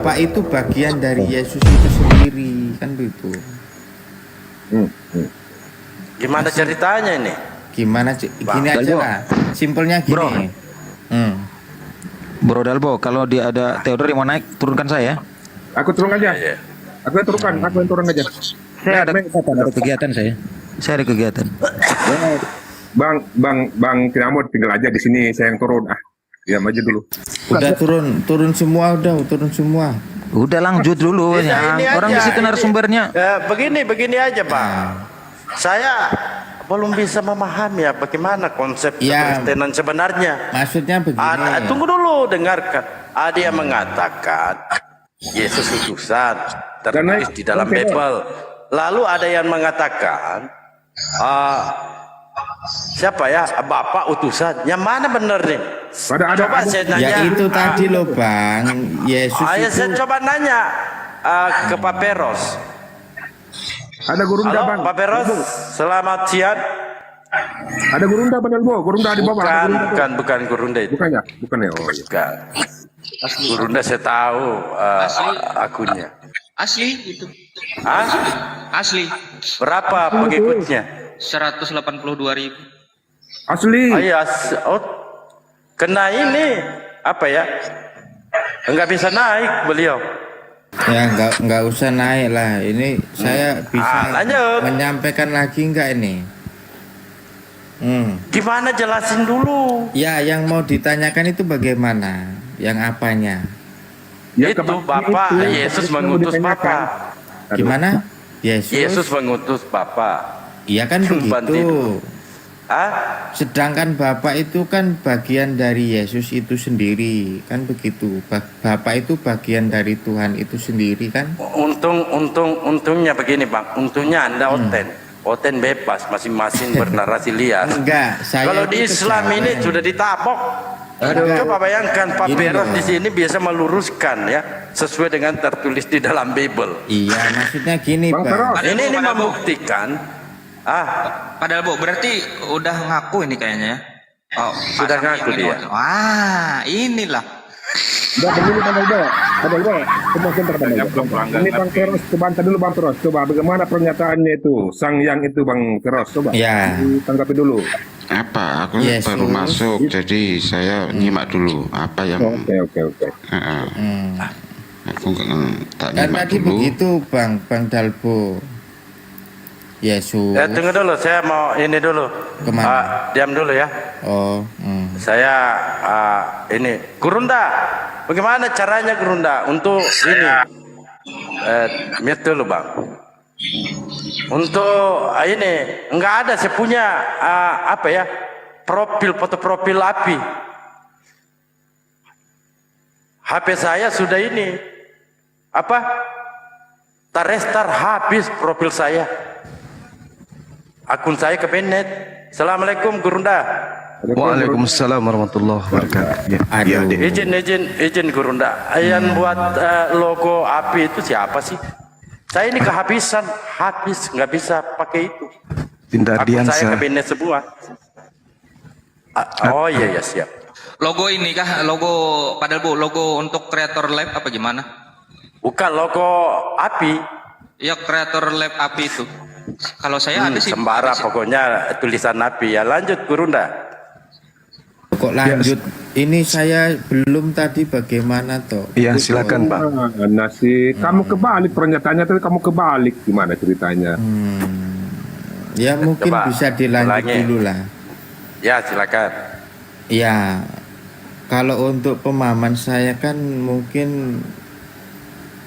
Pak itu bagian dari Yesus itu sendiri, kan begitu. Gimana ceritanya ini? Gimana gini aja lah, simpelnya gini. Bro. Bro Dalbo, kalau dia ada Theodor yang mau naik, turunkan saya. Aku turun aja. Iya. Aku yang turunkan, aku yang turun aja. Saya ada kegiatan saya. Saya ada kegiatan. Bang Kinamut tinggal aja di sini, saya yang turun. Diam aja dulu. Udah turun semua, turun semua. Udah lanjut dulu Ini ya. aja, Orang di situ ini. narasumbernya. Begini aja Pak. Saya belum bisa memahami ya bagaimana konsep Ya. Kristen sebenarnya. Maksudnya begini. Tunggu dulu, dengarkan. Ada yang mengatakan Yesus utusan tertulis di dalam Bible. Lalu ada yang mengatakan siapa ya? Bapak utusan. Yang mana benar nih? Coba saya Ya nanya. itu tadi loh Bang, Yesus Saya itu. coba nanya ke Pak Peros. Ada Gurunda Halo Bang. Pak Peros, selamat siang. Ada Gurunda Bang Dalbo, Gurunda di bawah. Bukan Gurunda itu. Bukannya? Bukan ya. Oh iya. Bukan. Gurunda saya tahu akunnya. Asli itu. Hah? Asli. Berapa pengikutnya? 182.000. Asli. Iya, kena ini apa ya? Enggak bisa naik beliau. Ya nggak usah naik lah. Ini saya bisa lanjut. menyampaikan lagi nggak ini? Gimana jelasin dulu? Ya yang mau ditanyakan itu bagaimana? Yang apanya? Ya, Itu Bapak Yesus mengutus Bapak. Gimana? Yesus mengutus Bapak. Iya kan Bantu. begitu. Sedangkan Sedangkan Bapak itu kan bagian dari Yesus itu sendiri, kan begitu. Bapak itu bagian dari Tuhan itu sendiri kan? untungnya begini Bang, untungnya Anda oten bebas, masing-masing bernarasi liar. Enggak, saya Kalau itu di Islam kejawen. ini sudah ditabok. Coba bayangkan Pak Gini Peros loh. di sini biasa meluruskan ya, sesuai dengan tertulis di dalam Bible. Iya, maksudnya gini Bang Bang. Peros. Ini Padahal membuktikan. Padahal Bu, berarti udah ngaku ini kayaknya ya. Oh, Sudah pasang ngaku yang dia. ini. Wah, inilah. Udah begini Bang Dalbo. Bang Dalbo, coba sebentar Bang Dalbo. Ini Bang Peros, coba antar dulu Bang Peros. Coba bagaimana pernyataannya itu, Sang Yang itu Bang Peros, coba. Ya. Tanggapi dulu. Apa aku Yesus. baru masuk jadi saya nyimak dulu apa yang Oke. aku tak Kan nyimak tadi dulu. begitu Bang Dalbo. Yesus. Tunggu dulu, saya mau ini dulu. Kemana? Diam dulu ya. Oh, Saya ini Gurunda. Bagaimana caranya Gurunda untuk ini? Mute dulu Bang. Untuk ini enggak ada, saya punya apa ya, foto profil api. HP saya sudah ini apa, terestar habis profil saya, akun saya ke banned. Assalamualaikum Gurunda. Waalaikumsalam warahmatullahi wabarakatuh. aduh. Izin Gurunda. Yang buat logo api itu siapa sih? Saya ini kehabisan, habis nggak bisa pakai itu. Dinda Akun saya Ardiansa. ke banned semua. Oh iya siap. Logo ini kah? Logo padahal Bu, logo untuk Creator Lab apa gimana? Bukan logo api. Ya Creator Lab api itu. Kalau saya ada sih. Sembara pokoknya tulisan api ya. Lanjut Gurunda. Kok lanjut? Ini saya belum tadi bagaimana toh? Iya, silakan Pak. Nasi, kamu kebalik pernyataannya tadi, kamu kebalik gimana ceritanya? Ya mungkin Coba bisa dilanjut ulangi. dulu lah. Ya silakan. Ya, kalau untuk pemahaman saya kan mungkin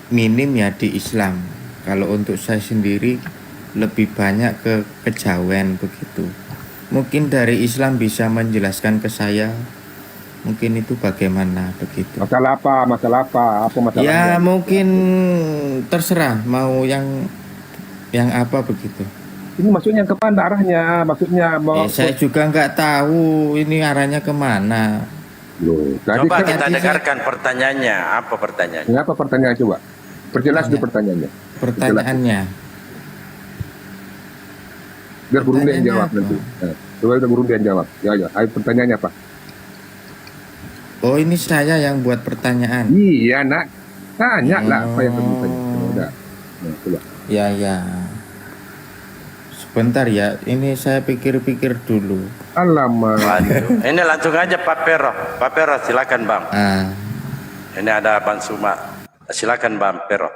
minim ya di Islam. Kalau untuk saya sendiri lebih banyak ke kejawen begitu. Mungkin dari Islam bisa menjelaskan ke saya. Mungkin itu bagaimana begitu. Masalah apa? Apa masalahnya? Ya mungkin terserah mau yang apa begitu. Ini maksudnya kemana arahnya? Maksudnya mau Saya juga nggak tahu ini arahnya kemana. Loh, tadi Coba kan kita tadi dengarkan pertanyaannya. Apa pertanyaannya? apa pertanyaan coba? Perjelas dulu pertanyaannya. Pertanyaannya. Biar Gurunda yang Pertanyaannya jawab apa? nanti. Coba Gurunda yang jawab. Ya. Ayo pertanyaannya apa? Oh ini saya yang buat pertanyaan. Iya nak. Tanya lah apa yang kamu tanya. Udah. Nah, itulah. Ya, ya. Sebentar ya, ini saya pikir-pikir dulu. Alamak. Waduh. Ini langsung aja Pak Pero. Pak Pero silakan Bang. Ah, Ini ada Bang Suma. Silakan Bang Pero.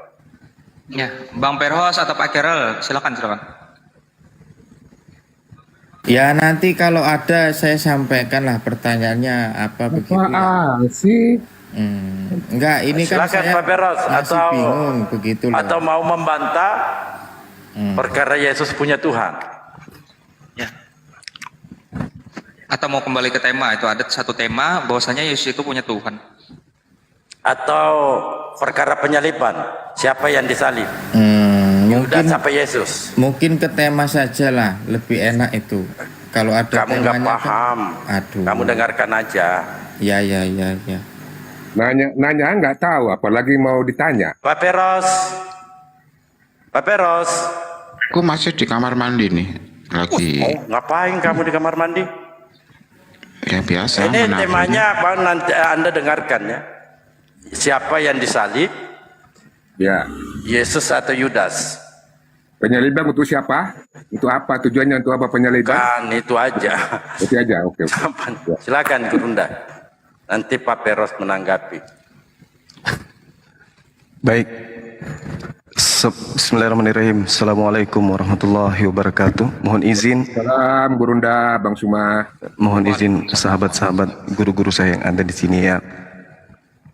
Ya, Bang Perhos atau Pak Kerel, silakan silakan. ya nanti kalau ada saya sampaikan lah pertanyaannya apa begitu ya. Apaan sih? Enggak, ini kan Silakan saya Pak Peros, masih atau bingung begitu loh. atau mau membantah perkara Yesus punya Tuhan. Ya. Atau mau kembali ke tema, itu ada satu tema bahwasanya Yesus itu punya Tuhan. Atau perkara penyaliban, siapa yang disalib? Mungkin Yudas apa Yesus? mungkin ke tema saja lah, lebih enak itu. Kalau ada Kamu nggak temanya paham. aduh. Kamu dengarkan aja. Ya, ya, ya, ya. Nanya nggak tahu, apalagi mau ditanya. Pak Peros. Pak Peros. Aku masih di kamar mandi nih. Lagi Ngapain kamu di kamar mandi? ya biasa. Ini menafsir. temanya Bang, nanti Anda dengarkan ya. Siapa yang disalib? Ya. Yesus atau Yudas? Penyaliban untuk siapa? Untuk apa? Tujuannya untuk apa penyaliban? Kan itu aja. Itu aja. Oke. Silakan Gurunda. Nanti Pak Peros menanggapi. Baik. Bismillahirrahmanirrahim. Assalamualaikum warahmatullahi wabarakatuh. Mohon izin, Salam Gurunda, Bang Suma. mohon izin sahabat-sahabat guru-guru saya yang ada di sini ya.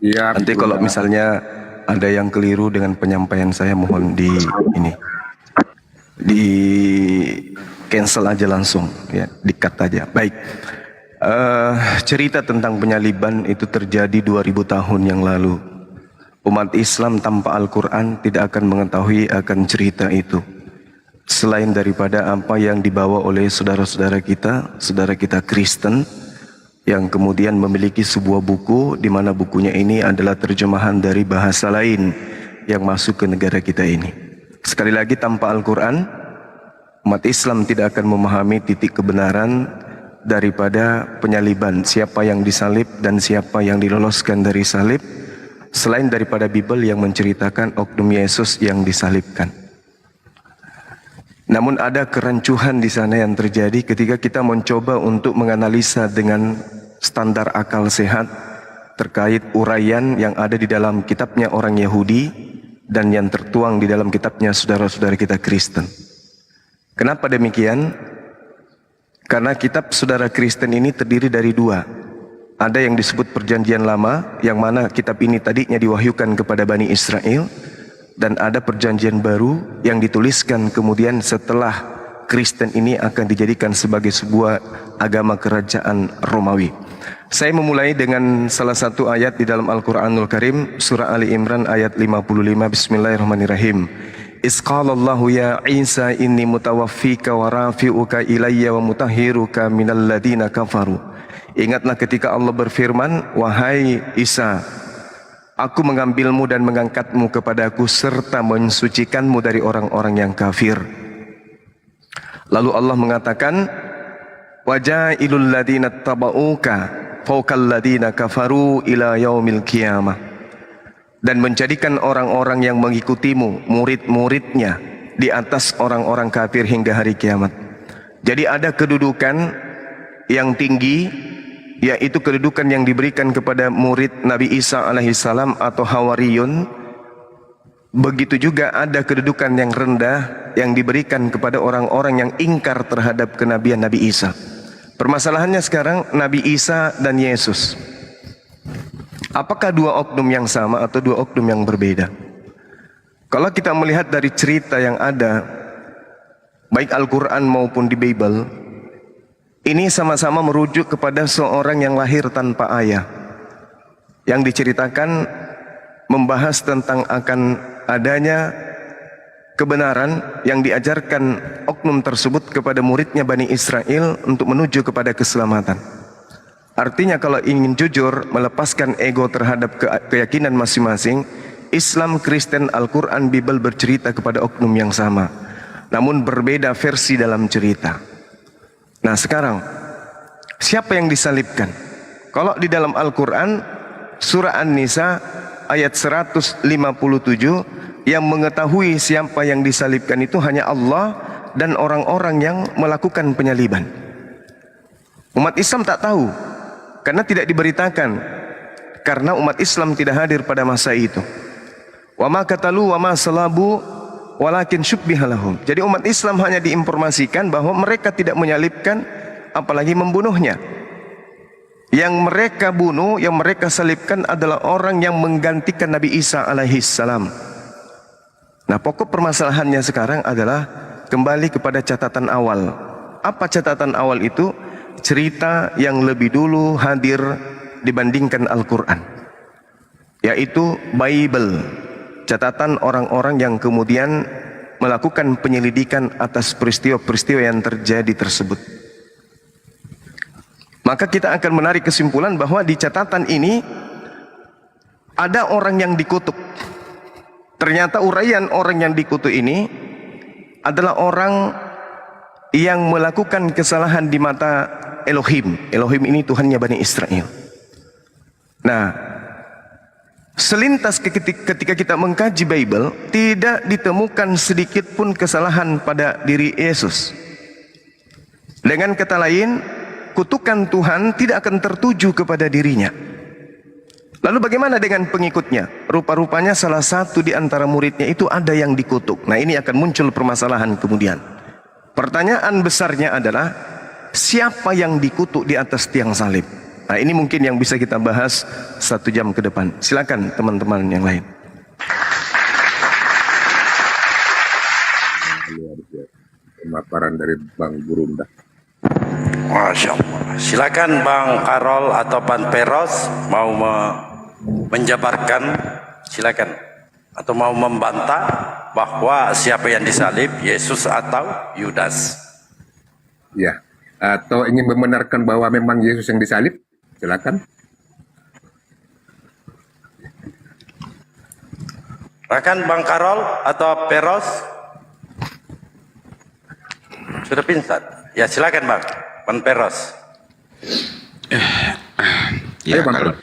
Iya. Nanti kalau misalnya ada yang keliru dengan penyampaian saya, mohon di cancel aja langsung ya, di-cut aja. Baik. Cerita tentang penyaliban itu terjadi 2000 tahun yang lalu. Umat Islam tanpa Al-Quran tidak akan mengetahui akan cerita itu, selain daripada apa yang dibawa oleh saudara kita Kristen, yang kemudian memiliki sebuah buku di mana bukunya ini adalah terjemahan dari bahasa lain yang masuk ke negara kita ini. Sekali lagi, tanpa Al-Quran, umat Islam tidak akan memahami titik kebenaran daripada penyaliban, siapa yang disalib dan siapa yang diloloskan dari salib, selain daripada Bible yang menceritakan oknum Yesus yang disalibkan. Namun ada kerancuhan di sana yang terjadi ketika kita mencoba untuk menganalisa dengan standar akal sehat terkait uraian yang ada di dalam kitabnya orang Yahudi dan yang tertuang di dalam kitabnya saudara-saudara kita Kristen. Kenapa demikian? Karena kitab saudara Kristen ini terdiri dari dua. Ada yang disebut Perjanjian Lama, yang mana kitab ini tadinya diwahyukan kepada Bani Israel, dan ada Perjanjian Baru yang dituliskan kemudian setelah Kristen ini akan dijadikan sebagai sebuah agama kerajaan Romawi. Saya memulai dengan salah satu ayat di dalam Al-Quranul Karim, surah Ali Imran ayat 55. Bismillahirrahmanirrahim. Isqalallahu ya Isa inni mutawaffika wa rafi'uka ilayya wa mutahhiruka minal ladina kafaru. Ingatlah ketika Allah berfirman, wahai Isa, aku mengambilmu dan mengangkatmu kepadaku serta mensucikanmu dari orang-orang yang kafir. Lalu Allah mengatakan, wajailul ladina tabauka fawqal ladina kafaru ila yaumil qiyamah. Dan menjadikan orang-orang yang mengikutimu, murid-muridnya, di atas orang-orang kafir hingga hari kiamat. Jadi ada kedudukan yang tinggi, yaitu kedudukan yang diberikan kepada murid Nabi Isa alaihissalam atau Hawariyun. Begitu juga ada kedudukan yang rendah yang diberikan kepada orang-orang yang ingkar terhadap kenabian Nabi Isa. Permasalahannya sekarang Nabi Isa dan Yesus, apakah dua oknum yang sama atau dua oknum yang berbeda? Kalau kita melihat dari cerita yang ada, baik Al-Quran maupun di Bible, ini sama-sama merujuk kepada seorang yang lahir tanpa ayah, yang diceritakan membahas tentang akan adanya kebenaran yang diajarkan oknum tersebut kepada muridnya Bani Israel untuk menuju kepada keselamatan. Artinya kalau ingin jujur, melepaskan ego terhadap keyakinan masing-masing, Islam, Kristen, Al-Quran, Bible bercerita kepada oknum yang sama, namun berbeda versi dalam cerita. Nah sekarang, siapa yang disalibkan? Kalau di dalam Al-Quran, surah An-Nisa ayat 157 yang mengetahui siapa yang disalibkan itu hanya Allah dan orang-orang yang melakukan penyaliban. Umat Islam tak tahu karena tidak diberitakan, karena umat Islam tidak hadir pada masa itu. Wa ma qatalu wa ma salabu walakin syubbiha lahum. Jadi umat Islam hanya diinformasikan bahwa mereka tidak menyalibkan apalagi membunuhnya. Yang mereka bunuh, yang mereka salibkan adalah orang yang menggantikan Nabi Isa alaihissalam. Nah, pokok permasalahannya sekarang adalah kembali kepada catatan awal. Apa catatan awal itu? Cerita yang lebih dulu hadir dibandingkan Al-Quran, yaitu Bible, catatan orang-orang yang kemudian melakukan penyelidikan atas peristiwa-peristiwa yang terjadi tersebut. Maka kita akan menarik kesimpulan bahwa di catatan ini ada orang yang dikutuk. Ternyata uraian orang yang dikutuk ini adalah orang yang melakukan kesalahan di mata Elohim. Elohim ini Tuhannya Bani Israel. Nah, selintas ketika kita mengkaji Bible, tidak ditemukan sedikit pun kesalahan pada diri Yesus. Dengan kata lain, kutukan Tuhan tidak akan tertuju kepada dirinya. Lalu bagaimana dengan pengikutnya? Rupa-rupanya salah satu di antara muridnya itu ada yang dikutuk. Nah, ini akan muncul permasalahan kemudian. Pertanyaan besarnya adalah, siapa yang dikutuk di atas tiang salib? Nah, ini mungkin yang bisa kita bahas 1 jam ke depan. Silakan teman-teman yang lain. Pemaparan dari Bang Burunda. Masya Allah. Silakan Bang Karol atau Bang Peros mau menjabarkan, silakan, atau mau membantah bahwa siapa yang disalib, Yesus atau Yudas. Ya, atau ingin membenarkan bahwa memang Yesus yang disalib, silakan. Silakan Bang Karol atau Peros. Sudah pingsan. Ya, silakan Bang Peros. Ya, Ayo, Bang.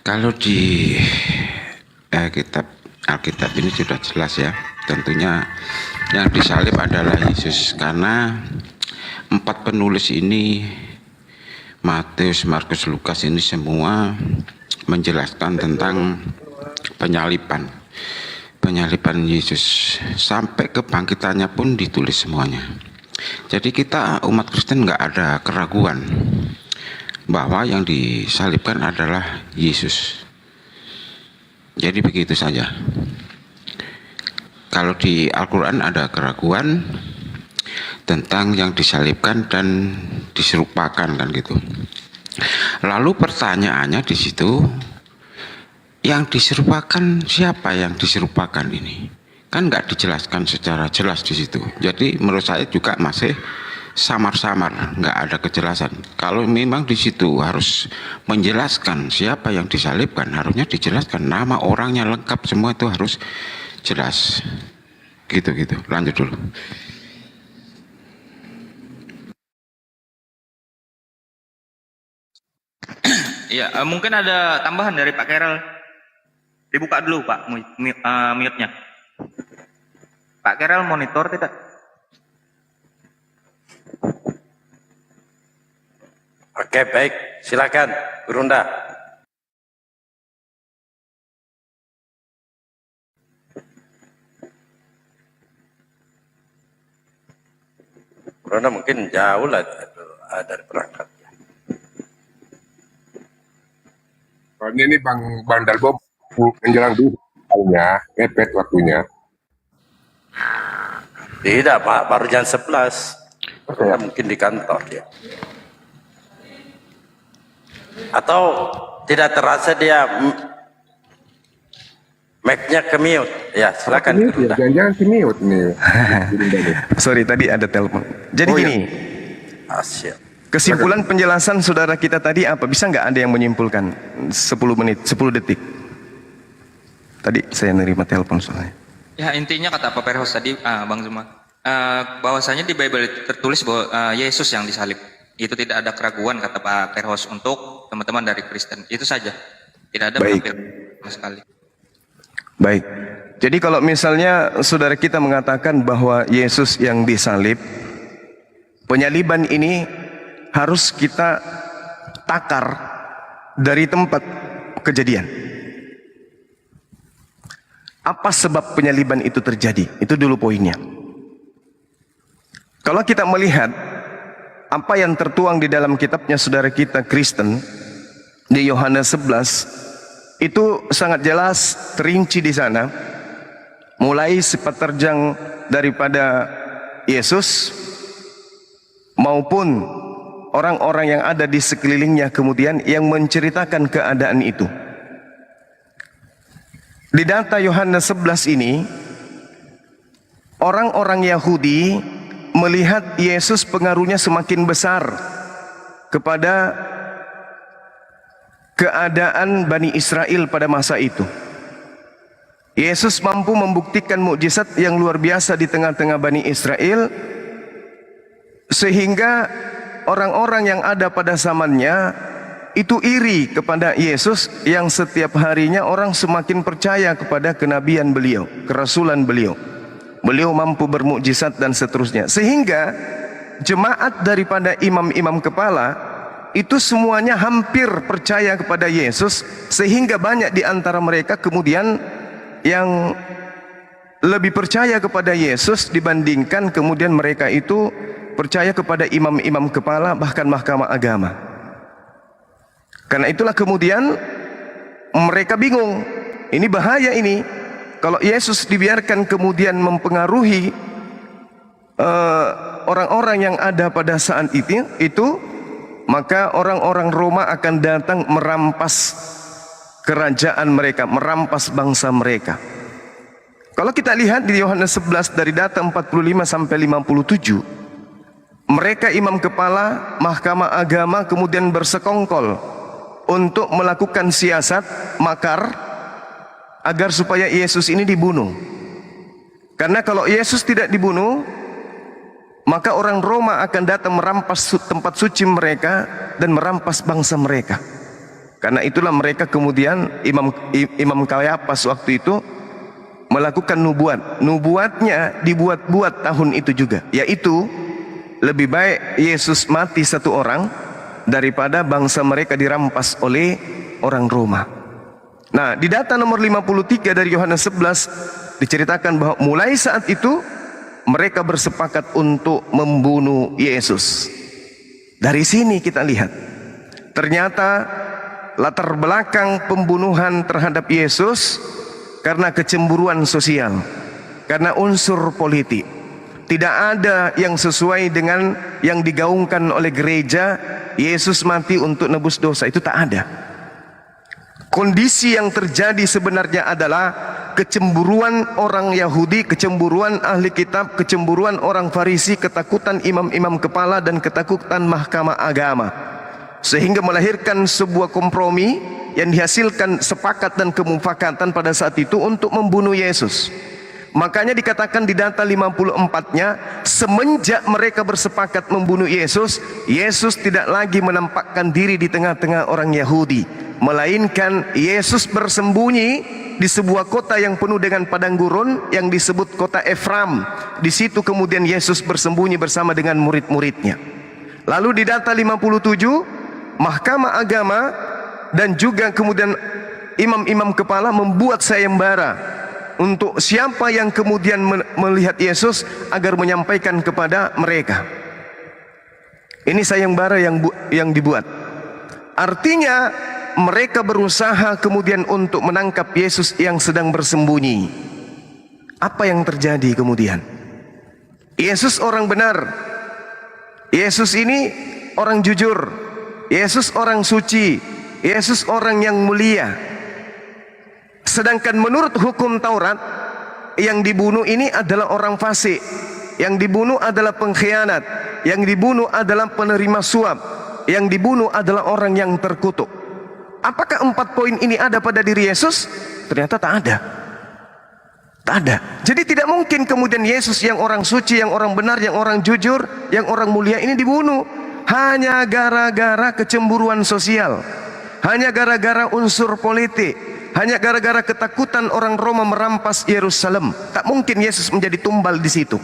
kalau di kitab Alkitab ini sudah jelas ya. Tentunya yang disalib adalah Yesus, karena 4 penulis ini, Matius, Markus, Lukas, ini semua menjelaskan tentang penyaliban Yesus, sampai kebangkitannya pun ditulis semuanya. Jadi kita umat Kristen nggak ada keraguan bahwa yang disalibkan adalah Yesus. Jadi begitu saja. Kalau di Al-Quran ada keraguan tentang yang disalibkan dan diserupakan, kan gitu. Lalu pertanyaannya di situ, yang diserupakan siapa yang diserupakan ini? Kan nggak dijelaskan secara jelas di situ. Jadi menurut saya juga masih samar-samar, nggak ada kejelasan. Kalau memang di situ harus menjelaskan siapa yang disalibkan, harusnya dijelaskan nama orangnya lengkap, semua itu harus jelas. Gitu. Lanjut dulu. Ya, mungkin ada tambahan dari Pak Kerel. Dibuka dulu Pak mute-nya. Pak Kerel monitor tidak? Oke, baik. Silakan, Burunda. Burunda mungkin jauh lah dari perangkat. Soalnya ini Bang Dalbo menjelang dulu mepet waktunya. Tidak Pak, baru jam 11. Ya, mungkin di kantor ya. Atau tidak terasa dia mic-nya ke mute. Ya, silakan. Ya, jangan ke mute nih. Sorry, tadi ada telepon. Jadi gini, Asyik. kesimpulan penjelasan saudara kita tadi apa? Bisa nggak ada yang menyimpulkan? 10 menit, 10 detik. Tadi saya nerima telepon soalnya. Ya, intinya kata Pak Perhos tadi, Bang Zuma, bahwasanya di Bible tertulis bahwa Yesus yang disalib. Itu tidak ada keraguan kata Pak Perhos untuk teman-teman dari Kristen. Itu saja. Tidak ada Baik. penampilan sama sekali. Baik. Jadi kalau misalnya saudara kita mengatakan bahwa Yesus yang disalib, penyaliban ini harus kita takar dari tempat kejadian. Apa sebab penyaliban itu terjadi? Itu dulu poinnya. Kalau kita melihat apa yang tertuang di dalam kitabnya saudara kita Kristen di Yohanes 11, itu sangat jelas terinci di sana, mulai sifat terjang daripada Yesus maupun orang-orang yang ada di sekelilingnya kemudian yang menceritakan keadaan itu. Di data Yohanes 11 ini, orang-orang Yahudi melihat Yesus pengaruhnya semakin besar kepada keadaan Bani Israel pada masa itu. Yesus mampu membuktikan mukjizat yang luar biasa di tengah-tengah Bani Israel, sehingga orang-orang yang ada pada zamannya itu iri kepada Yesus yang setiap harinya orang semakin percaya kepada kenabian beliau, kerasulan beliau. Beliau mampu bermukjizat dan seterusnya. Sehingga jemaat daripada imam-imam kepala itu semuanya hampir percaya kepada Yesus, sehingga banyak di antara mereka kemudian yang lebih percaya kepada Yesus dibandingkan kemudian mereka itu percaya kepada imam-imam kepala bahkan mahkamah agama. Karena itulah kemudian mereka bingung, ini bahaya ini. Kalau Yesus dibiarkan kemudian mempengaruhi orang-orang yang ada pada saat itu, maka orang-orang Roma akan datang merampas kerajaan mereka, merampas bangsa mereka. Kalau kita lihat di Yohanes 11 dari data 45 sampai 57, mereka imam kepala, mahkamah agama kemudian bersekongkol untuk melakukan siasat makar agar supaya Yesus ini dibunuh. Karena kalau Yesus tidak dibunuh, maka orang Roma akan datang merampas tempat suci mereka dan merampas bangsa mereka. Karena itulah mereka kemudian Imam Kayafas waktu itu melakukan nubuat. Nubuatnya dibuat-buat tahun itu juga, yaitu lebih baik Yesus mati satu orang daripada bangsa mereka dirampas oleh orang Roma. Nah, di data nomor 53 dari Yohanes 11 diceritakan bahwa mulai saat itu mereka bersepakat untuk membunuh Yesus. Dari sini kita lihat, ternyata latar belakang pembunuhan terhadap Yesus karena kecemburuan sosial, karena unsur politik. Tidak ada yang sesuai dengan yang digaungkan oleh gereja, Yesus mati untuk nebus dosa, itu tak ada. Kondisi yang terjadi sebenarnya adalah kecemburuan orang Yahudi, kecemburuan ahli kitab, kecemburuan orang Farisi, ketakutan imam-imam kepala dan ketakutan mahkamah agama, sehingga melahirkan sebuah kompromi yang dihasilkan sepakat dan kemufakatan pada saat itu untuk membunuh Yesus. Makanya dikatakan di data 54-nya, semenjak mereka bersepakat membunuh Yesus, Yesus tidak lagi menampakkan diri di tengah-tengah orang Yahudi, melainkan Yesus bersembunyi di sebuah kota yang penuh dengan padang gurun yang disebut kota Efraim. Di situ kemudian Yesus bersembunyi bersama dengan murid-muridnya. Lalu di data 57, mahkamah agama dan juga kemudian imam-imam kepala membuat sayembara untuk siapa yang kemudian melihat Yesus agar menyampaikan kepada mereka. Ini sayembara yang dibuat. Artinya mereka berusaha kemudian untuk menangkap Yesus yang sedang bersembunyi. Apa yang terjadi kemudian? Yesus orang benar. Yesus ini orang jujur. Yesus orang suci. Yesus orang yang mulia. Sedangkan menurut hukum Taurat, yang dibunuh ini adalah orang fasik, yang dibunuh adalah pengkhianat, yang dibunuh adalah penerima suap, yang dibunuh adalah orang yang terkutuk. Apakah 4 poin ini ada pada diri Yesus? Ternyata tak ada. Tak ada. Jadi tidak mungkin kemudian Yesus yang orang suci, yang orang benar, yang orang jujur, yang orang mulia ini dibunuh hanya gara-gara kecemburuan sosial. hanya gara-gara unsur politik, hanya gara-gara ketakutan orang Roma merampas Yerusalem. Tak mungkin Yesus menjadi tumbal di situ.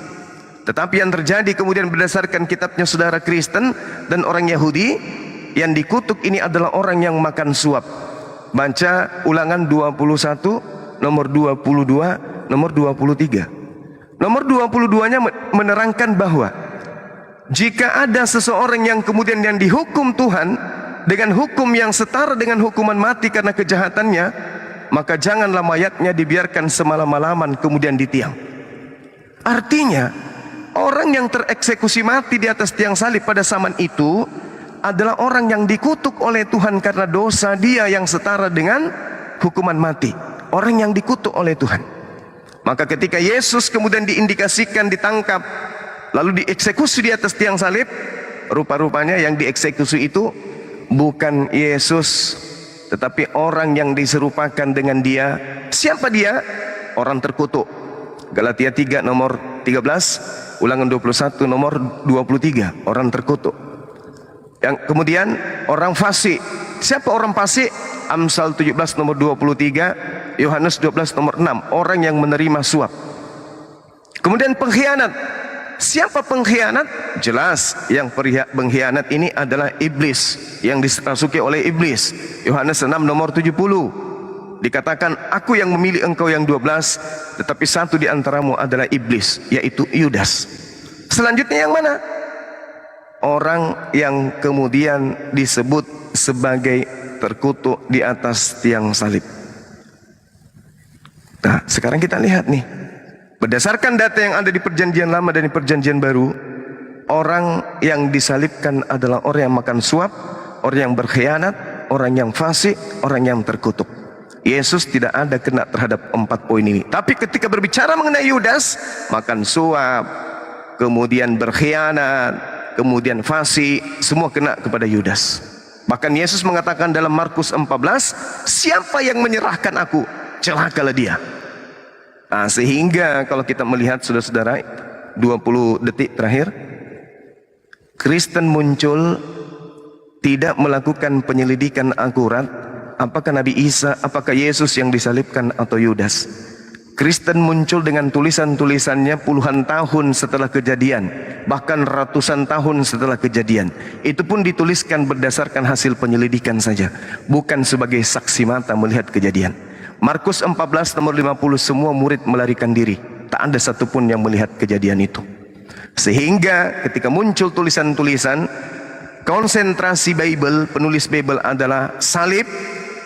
Tetapi yang terjadi kemudian berdasarkan kitabnya saudara Kristen dan orang Yahudi, yang dikutuk ini adalah orang yang makan suap. Baca Ulangan 21, nomor 22, nomor 23. Nomor 22-nya menerangkan bahwa jika ada seseorang yang kemudian yang dihukum Tuhan dengan hukum yang setara dengan hukuman mati karena kejahatannya, maka janganlah mayatnya dibiarkan semalam-malaman kemudian ditiang. Artinya, orang yang tereksekusi mati di atas tiang salib pada zaman itu adalah orang yang dikutuk oleh Tuhan karena dosa dia yang setara dengan hukuman mati. Orang yang dikutuk oleh Tuhan. Maka ketika Yesus kemudian diindikasikan ditangkap, lalu dieksekusi di atas tiang salib, rupa-rupanya yang dieksekusi itu bukan Yesus, tetapi orang yang diserupakan dengan dia. Siapa dia? Orang terkutuk. Galatia 3 nomor 13, Ulangan 21 nomor 23, orang terkutuk. Yang kemudian orang fasik. Siapa orang fasik? Amsal 17 nomor 23, Yohanes 12 nomor 6, orang yang menerima suap. Kemudian pengkhianat. Siapa pengkhianat? Jelas yang pengkhianat ini adalah iblis, yang dirasuki oleh iblis. Yohanes 6 nomor 70 dikatakan, aku yang memilih engkau yang 12, tetapi satu di antaramu adalah iblis, yaitu Yudas. Selanjutnya yang mana? Orang yang kemudian disebut sebagai terkutuk di atas tiang salib. Nah, sekarang kita lihat nih, berdasarkan data yang ada di perjanjian lama dan di perjanjian baru, orang yang disalibkan adalah orang yang makan suap, orang yang berkhianat, orang yang fasik, orang yang terkutuk. Yesus tidak ada kena terhadap 4 poin ini. Tapi ketika berbicara mengenai Yudas, makan suap, kemudian berkhianat, kemudian fasik, semua kena kepada Yudas. Bahkan Yesus mengatakan dalam Markus 14, siapa yang menyerahkan aku, celakalah dia. Nah, sehingga kalau kita melihat saudara-saudara, 20 detik terakhir, Kristen muncul tidak melakukan penyelidikan akurat apakah Nabi Isa, apakah Yesus yang disalibkan atau Yudas. Kristen muncul dengan tulisan-tulisannya puluhan tahun setelah kejadian, bahkan ratusan tahun setelah kejadian. Itu pun dituliskan berdasarkan hasil penyelidikan saja, bukan sebagai saksi mata melihat kejadian. Markus 14 nomor 50, semua murid melarikan diri. Tak ada satupun yang melihat kejadian itu. Sehingga ketika muncul tulisan-tulisan, konsentrasi Bible, penulis Bible adalah salib,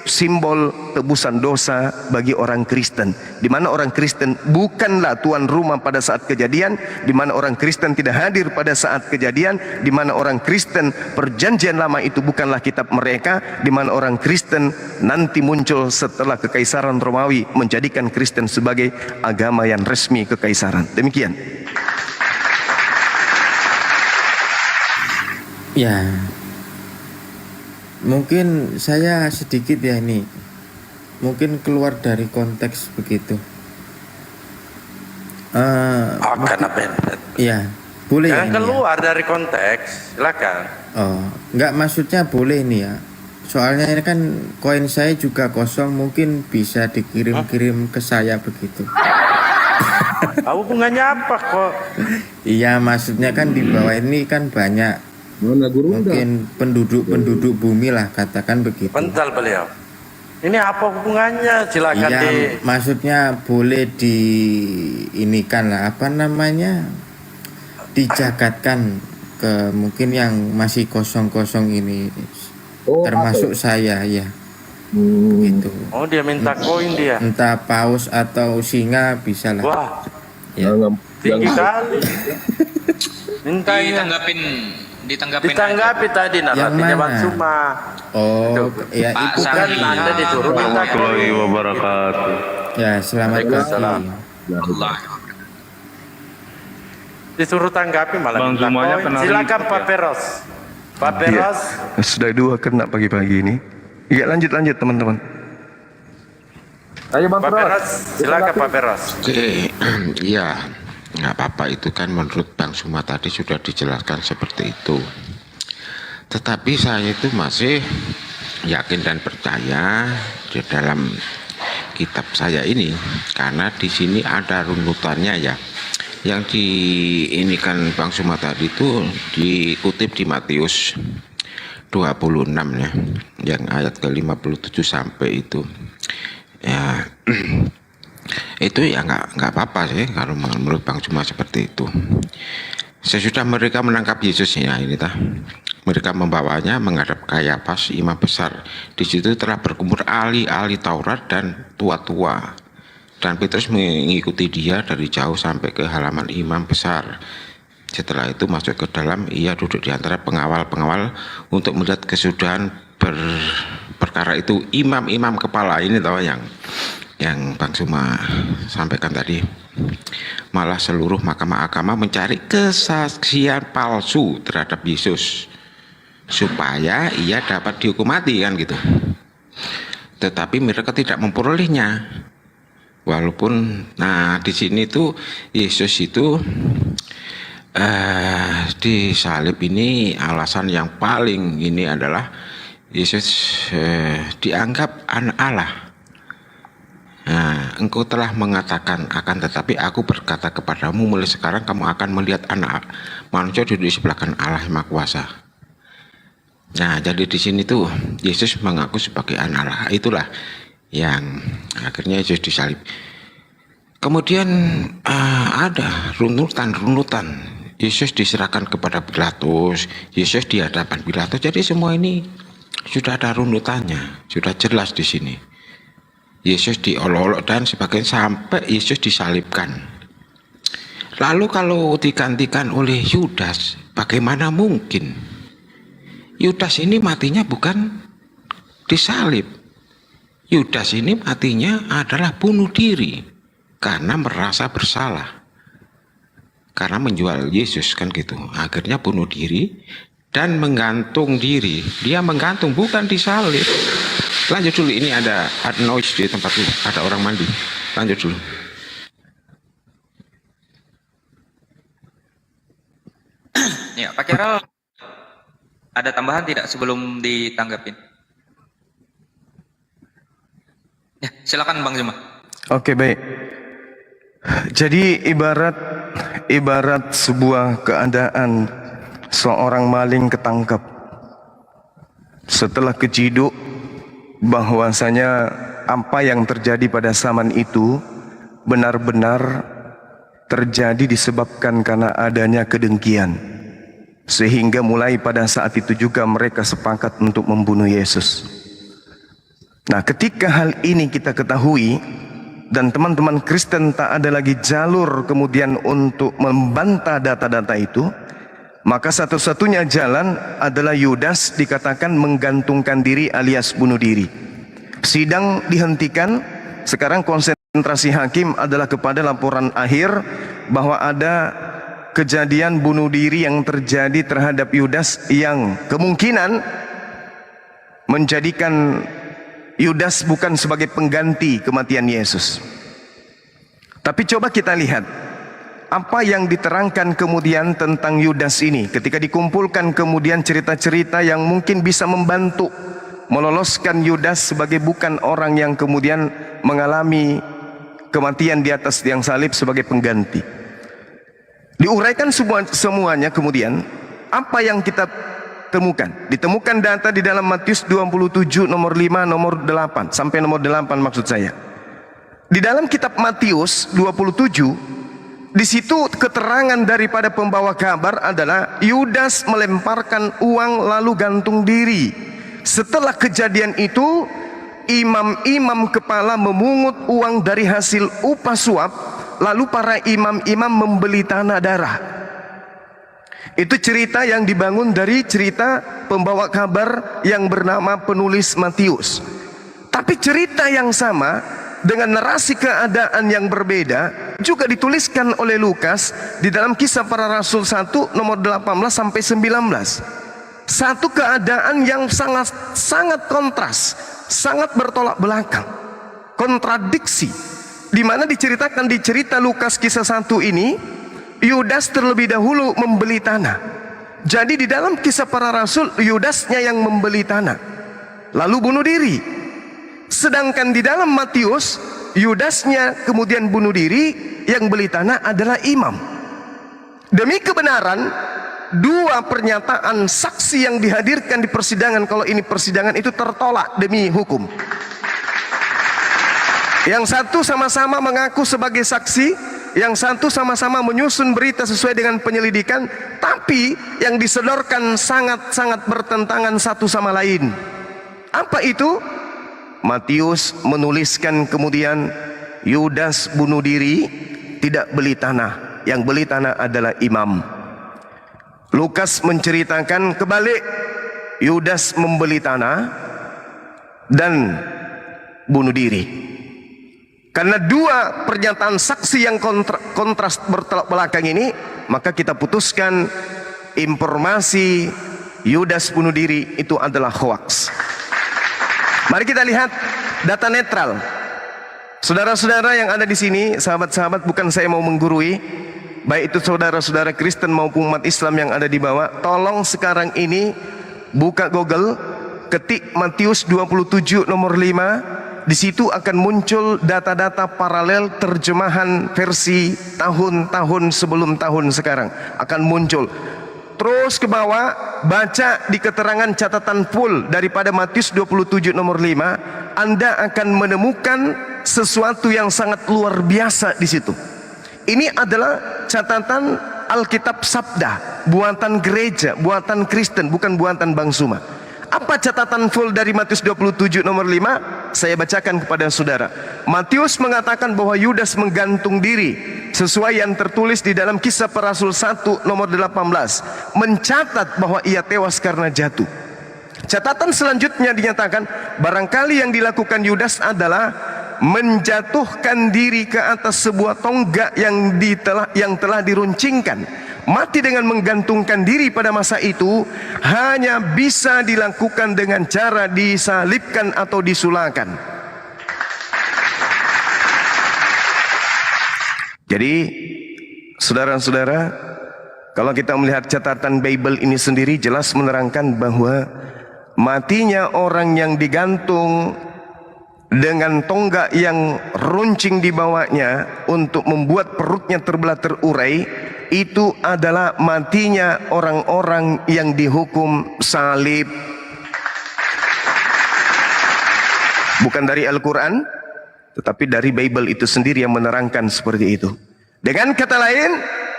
simbol tebusan dosa bagi orang Kristen, di mana orang Kristen bukanlah tuan rumah pada saat kejadian, di mana orang Kristen tidak hadir pada saat kejadian, di mana orang Kristen perjanjian lama itu bukanlah kitab mereka, di mana orang Kristen nanti muncul setelah kekaisaran Romawi menjadikan Kristen sebagai agama yang resmi kekaisaran. Demikian. Ya, mungkin saya sedikit ya ini, mungkin keluar dari konteks begitu. Ya, boleh. Jangan ya, keluar dari konteks, silakan. Oh, enggak, maksudnya boleh nih ya. Soalnya ini kan koin saya juga kosong, mungkin bisa dikirim-kirim ke saya begitu. Hubungannya apa kok? Iya, maksudnya kan di bawah ini kan banyak mungkin penduduk bumi lah, katakan begitu. Bentar beliau. Ini apa hubungannya? Silakan Iya, maksudnya boleh diinikan lah, apa namanya, dijagatkan ke mungkin yang masih kosong-kosong ini, termasuk saya ya. Gitu. Oh, dia minta koin dia. Entah paus atau singa bisa lah. Wah, Ya. tinggi kali. Mintanya. Ditanggapi tadi narasinya Bang Suma. Oh, ya Pak itu kan Sami. Anda disuruh minta koin. wabarakatuh. ya, selamat Waalaikumsalam. pagi. Disuruh tanggapi malah Bang minta Zumanya koin. kena Silakan ribut Pak ya? Peros. Pak Peros. Sudah 2 kena pagi-pagi ini. Ya, lanjut teman-teman. Ayo Bang Pak Peros. Peros. Silakan Pak Peros. Oke, iya, nggak apa-apa, itu kan menurut Bang Suma tadi sudah dijelaskan seperti itu. Tetapi saya itu masih yakin dan percaya di dalam kitab saya ini, karena di sini ada runutannya ya. Yang di ini kan Bang Suma tadi itu dikutip di Matius 26 ya, yang ayat ke-57 sampai itu ya. Itu ya nggak apa-apa sih kalau menurut Bang Suma seperti itu. Sesudah mereka menangkap Yesus ya, ini tah, mereka membawanya menghadap Kayafas, imam besar. Di situ telah berkumpul ahli-ahli Taurat dan tua-tua. Dan Petrus mengikuti dia dari jauh sampai ke halaman imam besar. Setelah itu masuk ke dalam, ia duduk di antara pengawal-pengawal untuk melihat kesudahan perkara itu. Imam-imam kepala ini tahu yang Bang Suma sampaikan tadi. Malah seluruh mahkamah agama mencari kesaksian palsu terhadap Yesus supaya ia dapat dihukum mati kan gitu. Tetapi mereka tidak memperolehnya. Walaupun di sini tuh Yesus itu disalib ini alasan yang paling ini adalah Yesus dianggap anak Allah. Engkau telah mengatakan akan tetapi aku berkata kepadamu, mulai sekarang kamu akan melihat anak manusia duduk di sebelah kanan Allah yang Maha Kuasa. Nah, jadi di sini tuh Yesus mengaku sebagai anak Allah. Itulah yang akhirnya Yesus disalib. Kemudian ada runutan. Yesus diserahkan kepada Pilatus, Yesus di hadapan Pilatus. Jadi semua ini sudah ada runutannya, sudah jelas di sini. Yesus diolok-olok dan sebagainya sampai Yesus disalibkan. Lalu kalau digantikan oleh Yudas, bagaimana mungkin? Yudas ini matinya bukan disalib. Yudas ini matinya adalah bunuh diri karena merasa bersalah, karena menjual Yesus kan gitu. Akhirnya bunuh diri dan menggantung diri. Dia menggantung bukan disalib. Lanjut dulu, ini ada noise di tempat ini, ada orang mandi. Lanjut dulu. Ya, Pak Carol, ada tambahan tidak sebelum ditanggapin? Ya, silakan Bang Zuma. Oke, baik. Jadi ibarat sebuah keadaan seorang maling ketangkap. Setelah keciduk bahwasanya apa yang terjadi pada zaman itu benar-benar terjadi disebabkan karena adanya kedengkian. Sehingga mulai pada saat itu juga mereka sepakat untuk membunuh Yesus. Nah, ketika hal ini kita ketahui dan teman-teman Kristen tak ada lagi jalur kemudian untuk membantah data-data itu, maka satu-satunya jalan adalah Yudas dikatakan menggantungkan diri alias bunuh diri. Sidang dihentikan. Sekarang konsentrasi hakim adalah kepada laporan akhir bahwa ada kejadian bunuh diri yang terjadi terhadap Yudas yang kemungkinan menjadikan Yudas bukan sebagai pengganti kematian Yesus. Tapi coba kita lihat apa yang diterangkan kemudian tentang Yudas ini ketika dikumpulkan kemudian cerita-cerita yang mungkin bisa membantu meloloskan Yudas sebagai bukan orang yang kemudian mengalami kematian di atas tiang salib sebagai pengganti. Diuraikan semuanya kemudian apa yang kita temukan. Ditemukan data di dalam Matius 27 nomor 5 nomor 8 sampai nomor 8 maksud saya. Di dalam kitab Matius 27 di situ keterangan daripada pembawa kabar adalah Yudas melemparkan uang lalu gantung diri. Setelah kejadian itu imam-imam kepala memungut uang dari hasil upah suap, lalu para imam-imam membeli tanah darah. Itu cerita yang dibangun dari cerita pembawa kabar yang bernama penulis Matius. Tapi cerita yang sama dengan narasi keadaan yang berbeda juga dituliskan oleh Lukas di dalam Kisah Para Rasul 1 nomor 18 sampai 19. Satu keadaan yang sangat kontras, sangat bertolak belakang, kontradiksi, di mana diceritakan di cerita Lukas kisah 1 ini Yudas terlebih dahulu membeli tanah. Jadi di dalam Kisah Para Rasul Yudasnya yang membeli tanah. lalu bunuh diri. Sedangkan di dalam Matius, Yudasnya kemudian bunuh diri, yang beli tanah adalah imam. Demi kebenaran, dua pernyataan saksi yang dihadirkan di persidangan, kalau ini persidangan, itu tertolak demi hukum. Yang satu sama-sama mengaku sebagai saksi, yang satu sama-sama menyusun berita sesuai dengan penyelidikan, tapi yang disodorkan sangat-sangat bertentangan satu sama lain. Apa itu? Matius menuliskan kemudian Yudas bunuh diri, tidak beli tanah. Yang beli tanah adalah imam. Lukas menceritakan kebalik, Yudas membeli tanah dan bunuh diri. Karena dua pernyataan saksi yang kontras bertolak belakang ini, maka kita putuskan informasi Yudas bunuh diri itu adalah hoaks. Mari kita lihat data netral. Saudara-saudara yang ada di sini, sahabat-sahabat, bukan saya mau menggurui, baik itu saudara-saudara Kristen maupun umat Islam yang ada di bawah, tolong sekarang ini buka Google, ketik Matius 27 nomor 5, di situ akan muncul data-data paralel terjemahan versi tahun-tahun sebelum tahun sekarang akan muncul. Terus ke bawah, baca di keterangan catatan full daripada Matius 27 nomor 5, Anda akan menemukan sesuatu yang sangat luar biasa di situ. Ini adalah catatan Alkitab Sabda, buatan gereja, buatan Kristen, bukan buatan Bang Suma. Apa catatan full dari Matius 27 nomor 5? Saya bacakan kepada saudara. Matius mengatakan bahwa Yudas menggantung diri sesuai yang tertulis di dalam Kisah Para Rasul 1 nomor 18, mencatat bahwa ia tewas karena jatuh. Catatan selanjutnya dinyatakan barangkali yang dilakukan Yudas adalah menjatuhkan diri ke atas sebuah tonggak yang telah diruncingkan. Mati dengan menggantungkan diri pada masa itu hanya bisa dilakukan dengan cara disalibkan atau disulakan. Jadi saudara-saudara, kalau kita melihat catatan Bible ini sendiri jelas menerangkan bahwa matinya orang yang digantung dengan tonggak yang runcing di bawahnya untuk membuat perutnya terbelah terurai, itu adalah matinya orang-orang yang dihukum salib. Bukan dari Al-Quran, tetapi dari Bible itu sendiri yang menerangkan seperti itu. Dengan kata lain,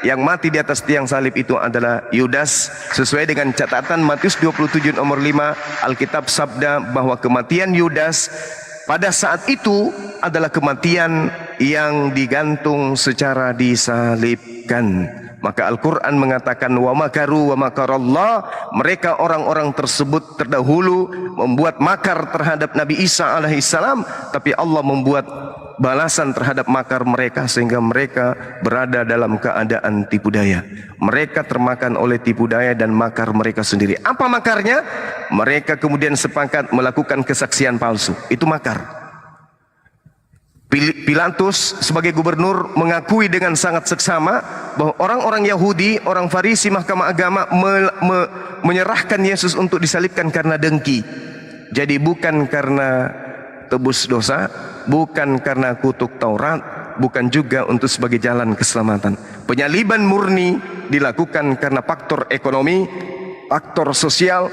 yang mati di atas tiang salib itu adalah Yudas, sesuai dengan catatan Matius 27 nomor 5 Alkitab Sabda, bahwa kematian Yudas pada saat itu adalah kematian yang digantung secara disalibkan. Maka Al-Quran mengatakan wa makaru wa makarallah, mereka orang-orang tersebut terdahulu membuat makar terhadap Nabi Isa alaihissalam, tapi Allah membuat balasan terhadap makar mereka sehingga mereka berada dalam keadaan tipu daya. Mereka termakan oleh tipu daya dan makar mereka sendiri. Apa makarnya? Mereka kemudian sepakat melakukan kesaksian palsu. Itu makar. Pilatus sebagai gubernur mengakui dengan sangat seksama bahwa orang-orang Yahudi, orang Farisi, mahkamah agama menyerahkan Yesus untuk disalibkan karena dengki. Jadi bukan karena tebus dosa, bukan karena kutuk Taurat, bukan juga untuk sebagai jalan keselamatan. Penyaliban murni dilakukan karena faktor ekonomi, faktor sosial,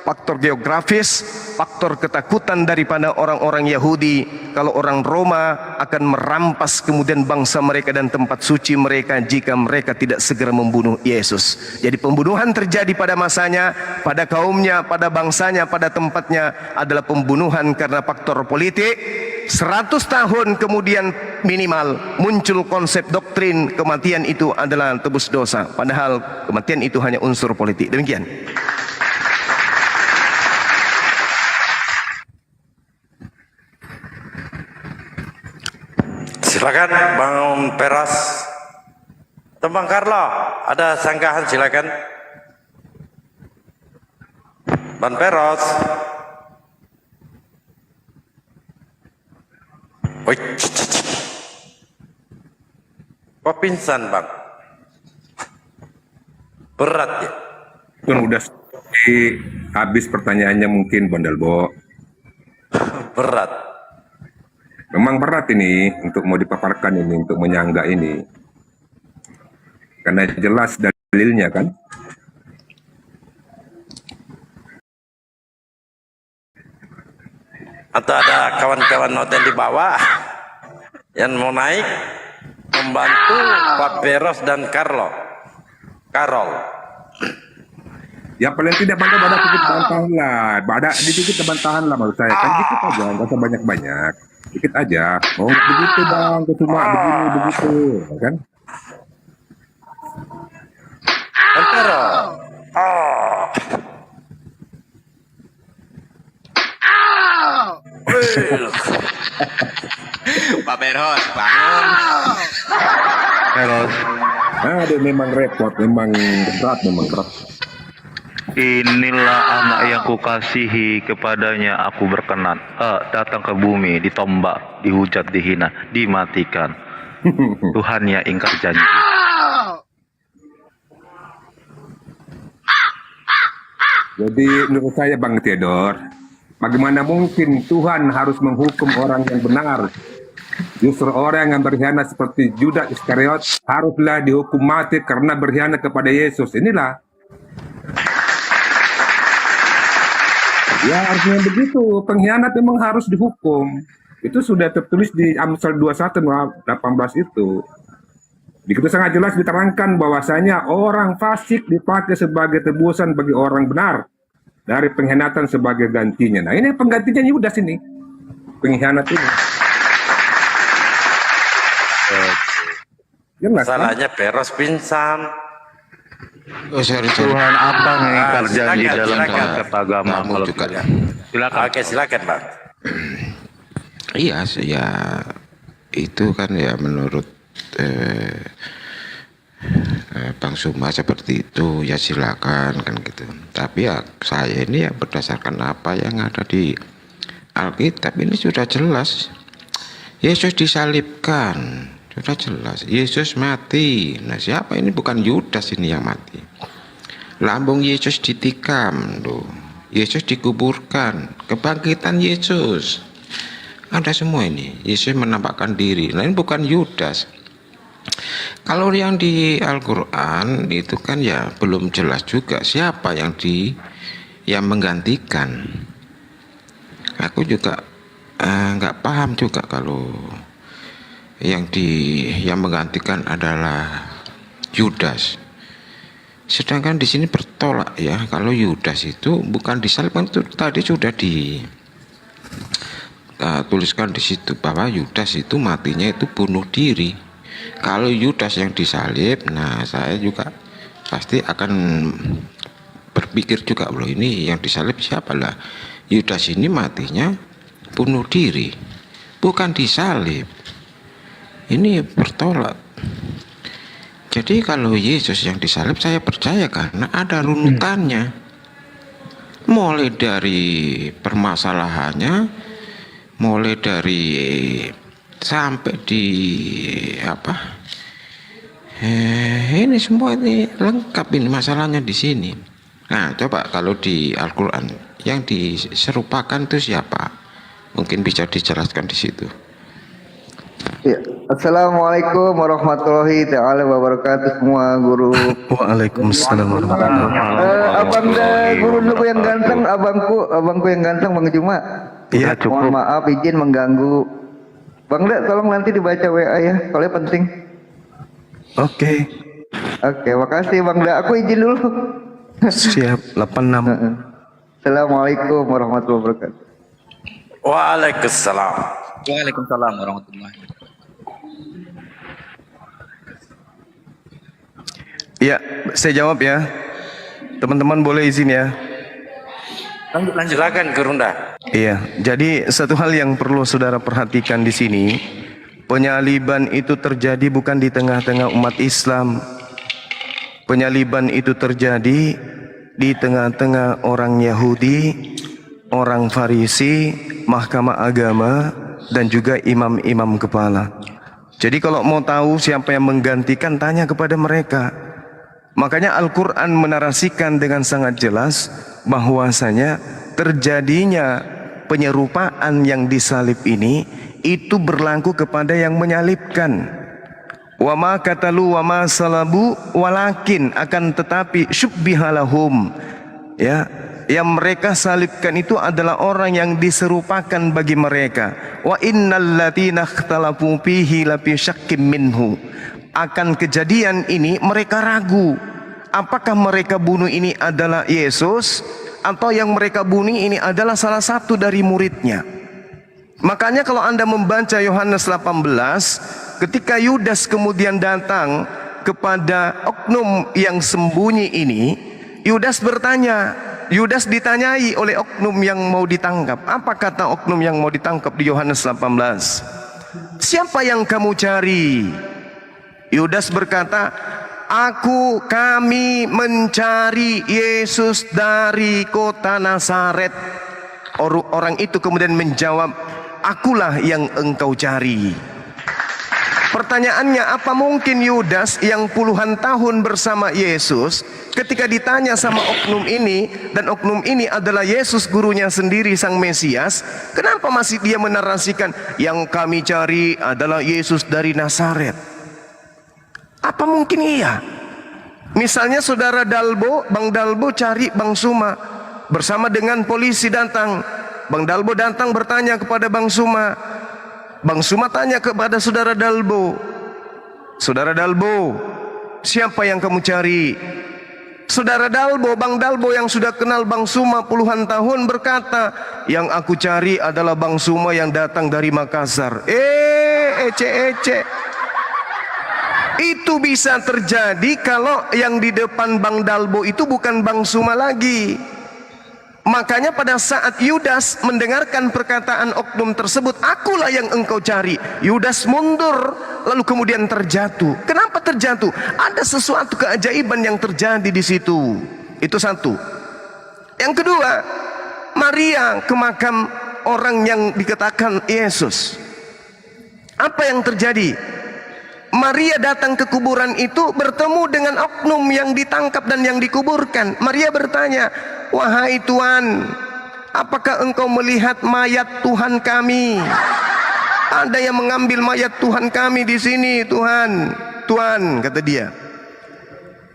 faktor geografis, faktor ketakutan daripada orang-orang Yahudi kalau orang Roma akan merampas kemudian bangsa mereka dan tempat suci mereka jika mereka tidak segera membunuh Yesus. Jadi pembunuhan terjadi pada masanya, pada kaumnya, pada bangsanya, pada tempatnya adalah pembunuhan karena faktor politik. 100 tahun kemudian minimal muncul konsep doktrin kematian itu adalah tebus dosa, padahal kematian itu hanya unsur politik. Demikian. Silakan Bang Peros atau Bang Carlo, ada sanggahan silakan. Bang Peros. Woi, kok pingsan Bang? Berat ya? Kan udah habis pertanyaannya mungkin Bondalbo. berat. Memang berat ini untuk mau dipaparkan ini, untuk menyangga ini. Karena jelas dalilnya kan. Atau ada kawan-kawan noten di bawah yang mau naik membantu Pak Peros dan Karol. Ya paling tidak pada sedikit bantahan lah. Ada sedikit bantahan lah maksud saya. Kan dikit aja, nggak usah banyak-banyak. Dikit aja. Oh begitu bang, cuma begini begitu, kan? Pak Peros. Oh. Pak Peros, bangun. Peros, Dia memang repot, memang berat. Inilah anak yang kukasihi, kepadanya aku berkenan. Datang ke bumi, ditombak, dihujat, dihina, dimatikan. Tuhannya ingkar janji. Jadi menurut saya Bang Theodor, bagaimana mungkin Tuhan harus menghukum orang yang benar? Justru orang yang berkhianat seperti Judas Iskariot haruslah dihukum mati karena berkhianat kepada Yesus. Inilah. Ya artinya begitu, pengkhianat memang harus dihukum. Itu sudah tertulis di Amsal 21:18 itu. Di situ sangat jelas diterangkan bahwasanya orang fasik dipakai sebagai tebusan bagi orang benar dari pengkhianatan sebagai gantinya. Nah ini penggantinya Yudas ini, pengkhianat ini. Jelas, kan? Salahnya Peros pingsan. Oh, sorry. Tuhan abang yang ingkar janji Silakan, dalam silakan. konteks agama. Kamu Kalau juga. tidak. Silakan. Oke, silakan Bang. Iya, ya itu kan ya menurut Bang Suma seperti itu, ya silakan kan gitu. Tapi ya saya ini ya berdasarkan apa yang ada di Alkitab ini sudah jelas. Yesus disalibkan, sudah jelas. Yesus mati. Nah siapa ini? Bukan Yudas ini yang mati. Lambung Yesus ditikam, loh. Yesus dikuburkan, kebangkitan Yesus. Ada semua ini. Yesus menampakkan diri. Nah ini bukan Yudas. Kalau yang di Al-Quran itu kan ya belum jelas juga siapa yang menggantikan. Aku juga nggak paham juga kalau yang menggantikan adalah Yudas. Sedangkan di sini bertolak ya, kalau Yudas itu bukan disalibkan, itu tadi sudah tuliskan di situ bahwa Yudas itu matinya itu bunuh diri. Kalau Yudas yang disalib, nah saya juga pasti akan berpikir juga, loh ini yang disalib siapa lah? Yudas ini matinya bunuh diri, bukan disalib. Ini bertolak. Jadi kalau Yesus yang disalib saya percaya karena ada runutannya. Mulai dari permasalahannya, mulai dari sampai di apa? Ini semua ini lengkap ini masalahnya di sini. Nah, coba kalau di Al-Qur'an yang diserupakan itu siapa? Mungkin bisa dijelaskan di situ. Ya. Assalamualaikum warahmatullahi taala wabarakatuh semua guru. Waalaikumsalam warahmatullahi wabarakatuh. Abang guru dulu yang ganteng, abangku yang ganteng Bang Juma. Iya, Mohon maaf izin mengganggu. Bang Da, tolong nanti dibaca WA ya, soalnya penting. Oke, Oke, makasih Bang Da. Aku izin dulu. siap. 86. Assalamualaikum warahmatullahi wabarakatuh. Waalaikumsalam. Waalaikumsalam warahmatullahi wabarakatuh. Ya, saya jawab ya. Teman-teman boleh izin ya. Lanjut. Silakan Gurunda. Iya, jadi satu hal yang perlu saudara perhatikan di sini, penyaliban itu terjadi bukan di tengah-tengah umat Islam. Penyaliban itu terjadi di tengah-tengah orang Yahudi, orang Farisi, mahkamah agama, dan juga imam-imam kepala. Jadi kalau mau tahu siapa yang menggantikan, tanya kepada mereka. Makanya Al-Quran menarasikan dengan sangat jelas bahwasanya terjadinya penyerupaan yang disalib ini itu berlaku kepada yang menyalibkan. Wa ma katalu wa ma salabu walakin, akan tetapi syubbihalahum, ya, yang mereka salibkan itu adalah orang yang diserupakan bagi mereka. Wa innal latina ikhtalafu fihi lafi syakkim minhu. Akan kejadian ini mereka ragu, apakah mereka bunuh ini adalah Yesus atau yang mereka bunuh ini adalah salah satu dari muridnya. Makanya kalau Anda membaca Yohanes 18, ketika Yudas kemudian datang kepada oknum yang sembunyi ini, Yudas bertanya, Yudas ditanyai oleh oknum yang mau ditangkap. Apa kata oknum yang mau ditangkap di Yohanes 18? Siapa yang kamu cari? Yudas berkata, kami mencari Yesus dari kota Nazaret. Orang itu kemudian menjawab, akulah yang engkau cari. Pertanyaannya, apa mungkin Yudas yang puluhan tahun bersama Yesus, ketika ditanya sama oknum ini, dan oknum ini adalah Yesus gurunya sendiri, sang Mesias, kenapa masih dia menarasikan yang kami cari adalah Yesus dari Nazaret? Apa mungkin iya? Misalnya saudara Dalbo, Bang Dalbo cari Bang Suma, bersama dengan polisi datang. Bang Dalbo datang bertanya kepada Bang Suma. Bang Suma tanya kepada saudara Dalbo, saudara Dalbo, siapa yang kamu cari? Saudara Dalbo, Bang Dalbo yang sudah kenal Bang Suma puluhan tahun berkata, yang aku cari adalah Bang Suma yang datang dari Makassar. Ece. Itu bisa terjadi kalau yang di depan Bang Dalbo itu bukan Bang Suma lagi. Makanya pada saat Yudas mendengarkan perkataan oknum tersebut, akulah yang engkau cari, Yudas mundur, lalu kemudian terjatuh. Kenapa terjatuh? Ada sesuatu keajaiban yang terjadi di situ. Itu satu. Yang kedua, Maria ke makam orang yang dikatakan Yesus. Apa yang terjadi? Maria datang ke kuburan itu bertemu dengan oknum yang ditangkap dan yang dikuburkan. Maria bertanya, wahai Tuhan, apakah engkau melihat mayat Tuhan kami? Ada yang mengambil mayat Tuhan kami di sini, Tuhan. Tuhan, kata dia.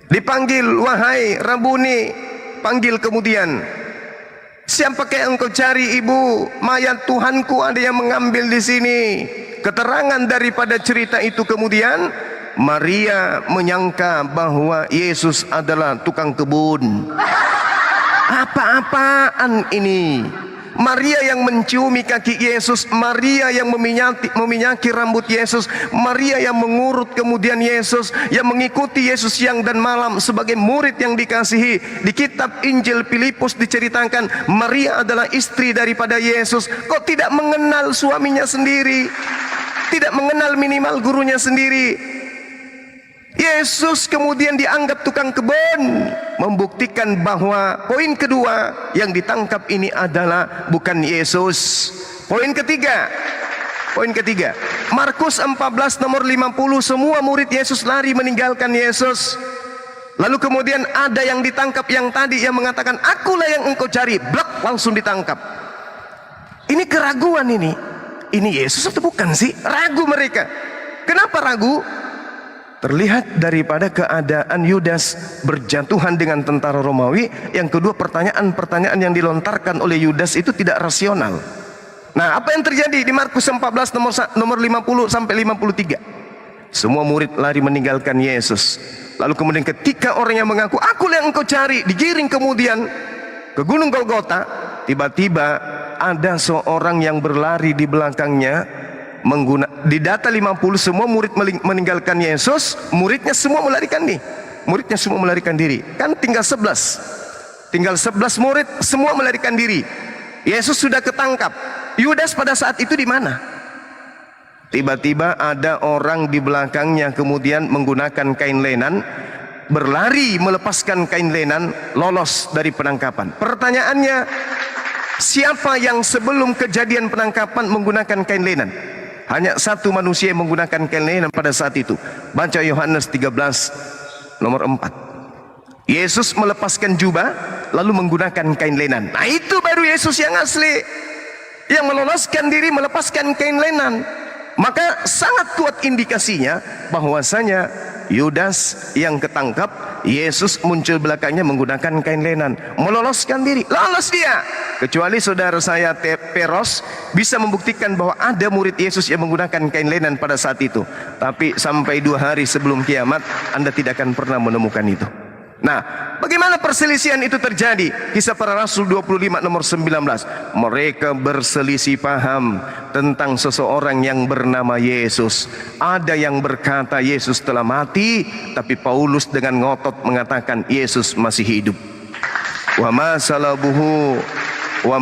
Dipanggil, wahai Rabuni, panggil kemudian. Siapakah yang engkau cari, ibu? Mayat Tuhanku ada yang mengambil di sini. Keterangan daripada cerita itu kemudian Maria menyangka bahwa Yesus adalah tukang kebun. Apa-apaan ini? Maria yang menciumi kaki Yesus, Maria yang meminyaki rambut Yesus, Maria yang mengurut kemudian Yesus, yang mengikuti Yesus siang dan malam sebagai murid yang dikasihi. Di kitab Injil Filipus diceritakan Maria adalah istri daripada Yesus. Kok tidak mengenal suaminya sendiri? Tidak mengenal minimal gurunya sendiri. Yesus kemudian dianggap tukang kebun, membuktikan bahwa poin kedua yang ditangkap ini adalah bukan Yesus. Poin ketiga, Markus 14 nomor 50, semua murid Yesus lari meninggalkan Yesus. Lalu kemudian ada yang ditangkap yang tadi yang mengatakan, akulah yang engkau cari, blak, langsung ditangkap. Ini keraguan ini Yesus atau bukan sih? Ragu mereka. Kenapa ragu? Terlihat daripada keadaan Yudas berjatuhan dengan tentara Romawi. Yang kedua, pertanyaan-pertanyaan yang dilontarkan oleh Yudas itu tidak rasional. Nah, apa yang terjadi di Markus 14 nomor 50 sampai 53? Semua murid lari meninggalkan Yesus. Lalu kemudian ketika orang yang mengaku, akulah yang engkau cari, digiring kemudian ke Gunung Golgota, tiba-tiba ada seorang yang berlari di belakangnya. Di data 50 semua murid meninggalkan Yesus, muridnya semua melarikan diri. Kan tinggal 11 murid semua melarikan diri. Yesus sudah ketangkap. Yudas pada saat itu di mana? Tiba-tiba ada orang di belakangnya kemudian menggunakan kain lenan, berlari melepaskan kain lenan, lolos dari penangkapan. Pertanyaannya, siapa yang sebelum kejadian penangkapan menggunakan kain lenan? Hanya satu manusia yang menggunakan kain lenan pada saat itu. Baca Yohanes 13 nomor 4. Yesus melepaskan jubah lalu menggunakan kain lenan. Nah, itu baru Yesus yang asli. yang meloloskan diri melepaskan kain lenan. Maka sangat kuat indikasinya bahwasanya Yudas yang ketangkap, Yesus muncul belakangnya menggunakan kain lenan, meloloskan diri, lolos dia. Kecuali saudara saya Peros bisa membuktikan bahwa ada murid Yesus yang menggunakan kain lenan pada saat itu. Tapi sampai 2 hari sebelum kiamat Anda tidak akan pernah menemukan itu. Nah, bagaimana perselisihan itu terjadi? Kisah Para Rasul 25 nomor 19. Mereka berselisih paham tentang seseorang yang bernama Yesus. Ada yang berkata Yesus telah mati, tapi Paulus dengan ngotot mengatakan Yesus masih hidup. Wa ma salabuhu wa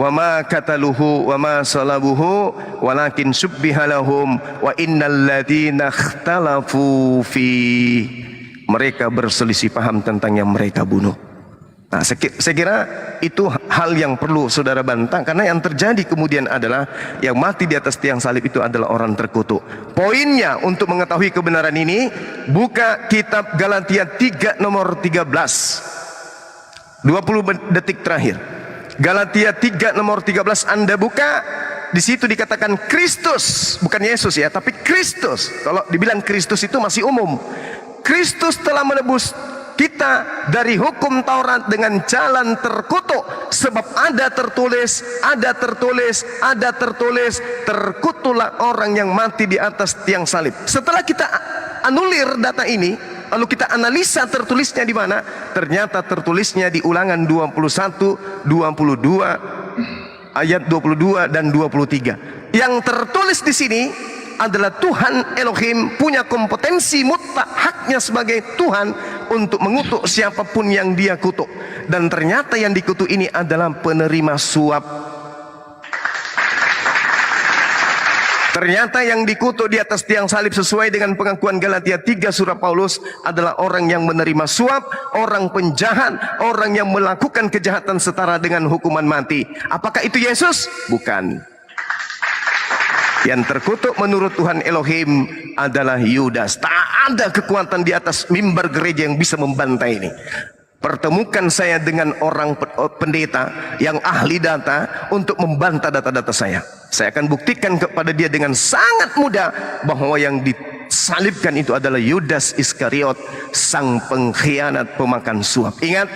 ma kataluhu wa ma salabuhu walakin subbiha lahum wa innal ladzina ikhtalafu fi. Mereka berselisih paham tentang yang mereka bunuh. Nah, saya kira itu hal yang perlu saudara bantah, karena yang terjadi kemudian adalah yang mati di atas tiang salib itu adalah orang terkutuk. Poinnya untuk mengetahui kebenaran ini, buka kitab Galatia 3 nomor 13. 20 detik terakhir. Galatia 3 nomor 13 Anda buka, di situ dikatakan Kristus, bukan Yesus ya, tapi Kristus. Kalau dibilang Kristus itu masih umum. Kristus telah menebus kita dari hukum Taurat dengan jalan terkutuk, sebab ada tertulis, terkutuklah orang yang mati di atas tiang salib. Setelah kita anulir data ini, lalu kita analisa tertulisnya di mana, ternyata tertulisnya di Ulangan 21, 22, ayat 22 dan 23. Yang tertulis di sini adalah Tuhan Elohim punya kompetensi mutlak, haknya sebagai Tuhan untuk mengutuk siapapun yang dia kutuk. Dan ternyata yang dikutuk ini adalah penerima suap. Ternyata yang dikutuk di atas tiang salib sesuai dengan pengakuan Galatia 3 surat Paulus adalah orang yang menerima suap, orang penjahat, orang yang melakukan kejahatan setara dengan hukuman mati. Apakah itu Yesus? Bukan. Yang terkutuk menurut Tuhan Elohim adalah Yudas. Tak ada kekuatan di atas mimbar gereja yang bisa membantai ini. Pertemukan saya dengan orang pendeta yang ahli data untuk membantah data-data saya. Saya akan buktikan kepada dia dengan sangat mudah bahwa yang disalibkan itu adalah Yudas Iskariot, sang pengkhianat pemakan suap. Ingat,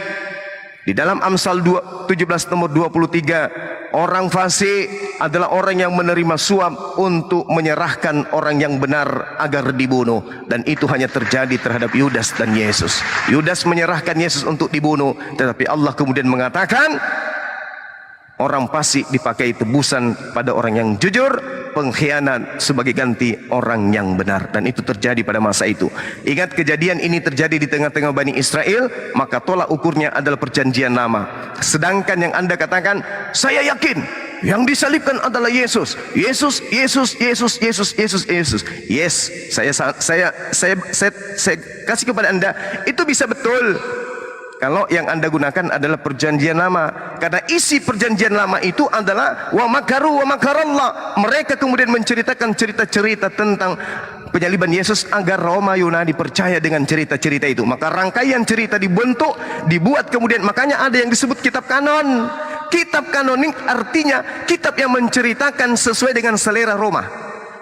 di dalam Amsal 17 nomor 23, orang fasik adalah orang yang menerima suap untuk menyerahkan orang yang benar agar dibunuh. Dan itu hanya terjadi terhadap Yudas dan Yesus. Yudas menyerahkan Yesus untuk dibunuh, tetapi Allah kemudian mengatakan orang fasik dipakai tebusan pada orang yang jujur, pengkhianat sebagai ganti orang yang benar. Dan itu terjadi pada masa itu. Ingat, kejadian ini terjadi di tengah-tengah Bani Israel, maka tolak ukurnya adalah perjanjian lama. Sedangkan yang Anda katakan, saya yakin yang disalibkan adalah Yesus. Yesus. Yes, saya kasih kepada Anda, itu bisa betul kalau yang Anda gunakan adalah perjanjian lama. Karena isi perjanjian lama itu adalah wa makaru wa makarallah. Mereka kemudian menceritakan cerita-cerita tentang penyaliban Yesus agar Roma Yunani percaya dengan cerita-cerita itu. Maka rangkaian cerita dibentuk, dibuat kemudian, makanya ada yang disebut kitab kanon. Kitab kanonik artinya kitab yang menceritakan sesuai dengan selera Roma,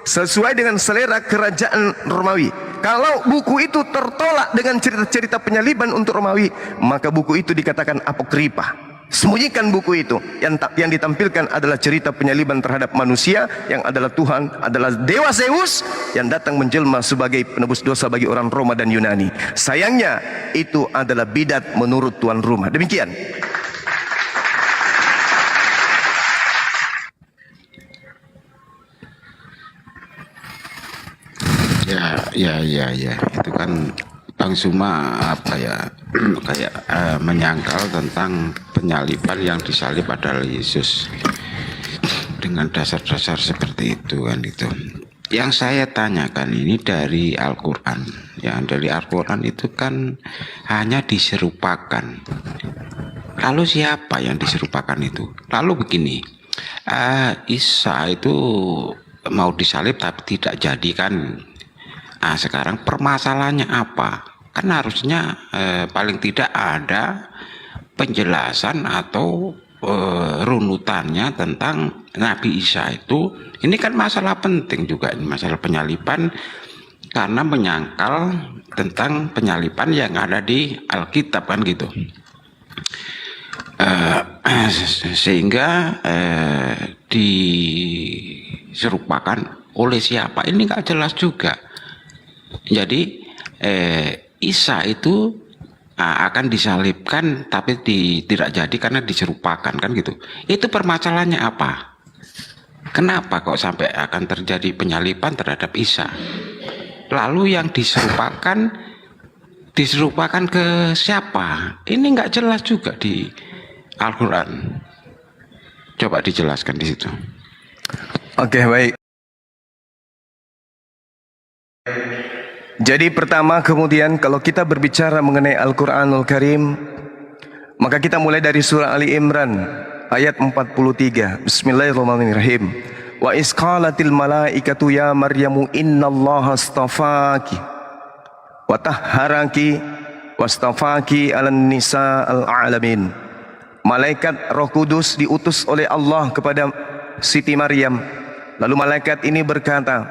sesuai dengan selera kerajaan Romawi. Kalau buku itu tertolak dengan cerita-cerita penyaliban untuk Romawi, maka buku itu dikatakan apokripa. Sembunyikan buku itu. Yang ditampilkan adalah cerita penyaliban terhadap manusia yang adalah Tuhan, adalah Dewa Zeus yang datang menjelma sebagai penebus dosa bagi orang Roma dan Yunani. Sayangnya itu adalah bidat menurut tuan rumah. Demikian. Ya, itu kan Bang Suma kayak menyangkal tentang penyaliban yang disalib adalah Yesus dengan dasar-dasar seperti itu kan itu. Yang saya tanyakan ini dari Al-Quran. Yang dari Al-Quran itu kan hanya diserupakan. Lalu siapa yang diserupakan itu? Lalu begini, Isa itu mau disalib tapi tidak jadi kan. Nah, sekarang permasalahannya apa? Kan harusnya paling tidak ada penjelasan atau runutannya tentang Nabi Isa itu, ini kan masalah penting juga, ini masalah penyaliban, karena menyangkal tentang penyaliban yang ada di Alkitab kan gitu. Sehingga diserupakan oleh siapa ini nggak jelas juga. Jadi Isa itu akan disalibkan tapi tidak jadi karena diserupakan kan gitu. Itu permasalahannya apa? Kenapa kok sampai akan terjadi penyaliban terhadap Isa? Lalu yang diserupakan ke siapa? Ini nggak jelas juga di Al-Quran. Coba dijelaskan di situ. Oke, baik. Jadi pertama, kemudian kalau kita berbicara mengenai Al-Quranul Karim, maka kita mulai dari surah Ali Imran ayat 43. Bismillahirrahmanirrahim. Wa isqalatil malaikatu ya Maryamu innallaha astafaki wa tahharaki wastafaki 'alan nisa'al alamin. Malaikat Roh Kudus diutus oleh Allah kepada Siti Maryam. Lalu malaikat ini berkata,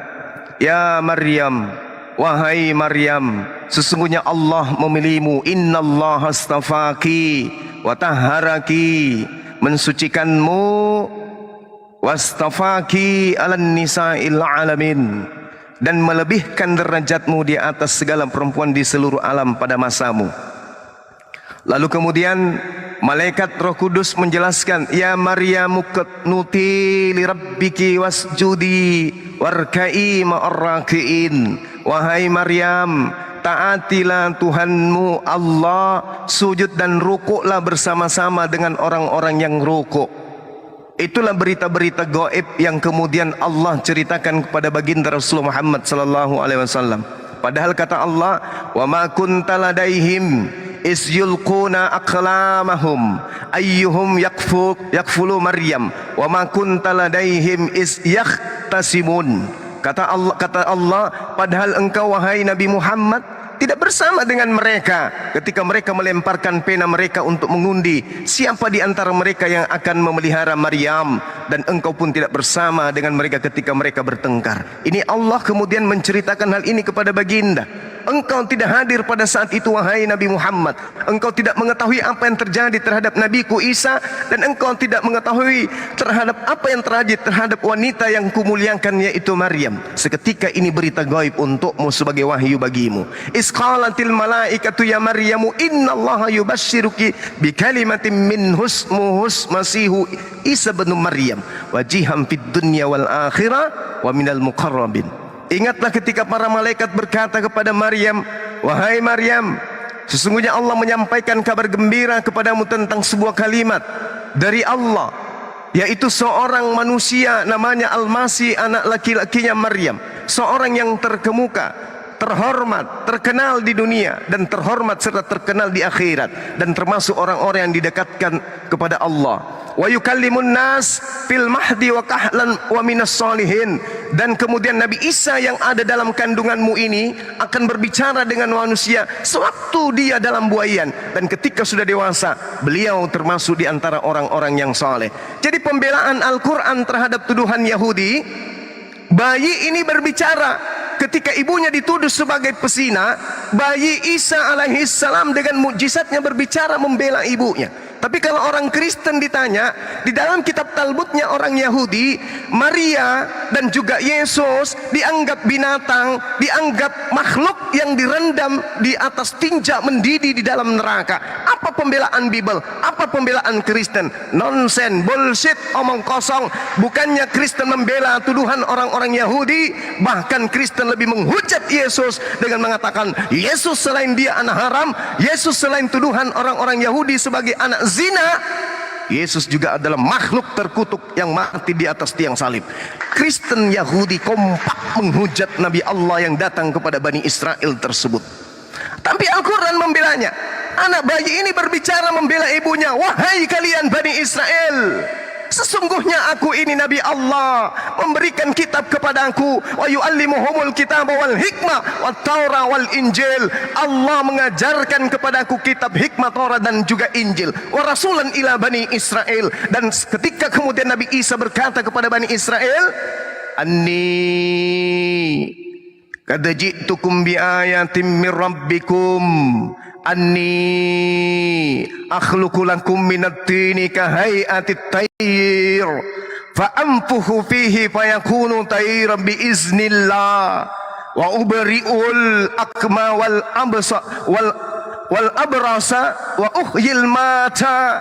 "Ya Maryam, wahai Maryam, sesungguhnya Allah memilihmu, innallaha astafaki wa tahharaki, mensucikanmu, wastafaki 'alan nisa'il alamin, dan melebihkan derajatmu di atas segala perempuan di seluruh alam pada masamu." Lalu kemudian malaikat Roh Kudus menjelaskan, "Ya Maryamu qnuti li rabbiki wasjudi warka'i ma'ar raki'in." Wahai Maryam, taatilah Tuhanmu Allah, sujud dan rukuklah bersama-sama dengan orang-orang yang rukuk. Itulah berita-berita gaib yang kemudian Allah ceritakan kepada baginda Rasulullah Muhammad sallallahu alaihi wasallam. Padahal kata Allah, "Wa ma kunta ladaihim is yulquna aqlamahum ayyuhum yakfulu Maryam wa ma kunta ladaihim is yahtasimun." Kata Allah, padahal engkau wahai Nabi Muhammad tidak bersama dengan mereka ketika mereka melemparkan pena mereka untuk mengundi siapa di antara mereka yang akan memelihara Maryam, dan engkau pun tidak bersama dengan mereka ketika mereka bertengkar. Ini Allah kemudian menceritakan hal ini kepada baginda. Engkau tidak hadir pada saat itu wahai Nabi Muhammad. Engkau tidak mengetahui apa yang terjadi terhadap Nabiku Isa, dan engkau tidak mengetahui terhadap apa yang terjadi terhadap wanita yang kumuliakan yaitu Maryam. Seketika ini berita gaib untukmu sebagai wahyu bagimu. Isqalatil malaikatu ya Maryamu innallaha yubashshiruki bikalimatin minhus masihu Isa bin Maryam wajihan fid dunya wal akhirah wa minal muqarrabin. Ingatlah ketika para malaikat berkata kepada Maryam, "Wahai Maryam, sesungguhnya Allah menyampaikan kabar gembira kepadamu tentang sebuah kalimat dari Allah, yaitu seorang manusia namanya Al-Masih, anak laki-lakinya Maryam, seorang yang terkemuka, terhormat, terkenal di dunia, dan terhormat serta terkenal di akhirat, dan termasuk orang-orang yang didekatkan kepada Allah. Wa yukallimun nas fil mahdi wa kahlan wa minas solihin." Dan kemudian Nabi Isa yang ada dalam kandunganmu ini akan berbicara dengan manusia sewaktu dia dalam buayan, dan ketika sudah dewasa beliau termasuk di antara orang-orang yang saleh. Jadi pembelaan Al-Quran terhadap tuduhan Yahudi, bayi ini berbicara ketika ibunya dituduh sebagai pesina. Bayi Isa alaihissalam dengan mukjizatnya berbicara membela ibunya. Tapi kalau orang Kristen ditanya, di dalam kitab Talmudnya orang Yahudi, Maria dan juga Yesus dianggap binatang, dianggap makhluk yang direndam di atas tinja mendidih di dalam neraka. Apa pembelaan Bible? Apa pembelaan Kristen? Nonsen, bullshit, omong kosong. Bukannya Kristen membela tuduhan orang-orang Yahudi, bahkan Kristen lebih menghujat Yesus dengan mengatakan Yesus selain dia anak haram, Yesus selain tuduhan orang-orang Yahudi sebagai anak zina, Yesus juga adalah makhluk terkutuk yang mati di atas tiang salib. Kristen Yahudi kompak menghujat Nabi Allah yang datang kepada Bani Israel tersebut. Tapi Al-Quran membelanya. Anak bayi ini berbicara membela ibunya. Wahai kalian Bani Israel, sesungguhnya aku ini Nabi Allah, memberikan kitab kepadaku, wa yu'allimuhumul kitab wal hikmah wat Taurat wal Injil. Allah mengajarkan kepadaku kitab, hikmah, Taurat dan juga Injil. Wa rasulan ila bani Israel. Dan ketika kemudian Nabi Isa berkata kepada bani Israel, anni qad ji'tukum bi ayatin min rabbikum anni akhluqu lakum minat tini ka hay'atit tayr fa anfuhu fihi fayakunu tayran bi iznillah wa ubri'ul akma wal absa wal abrasa wa uhyil mata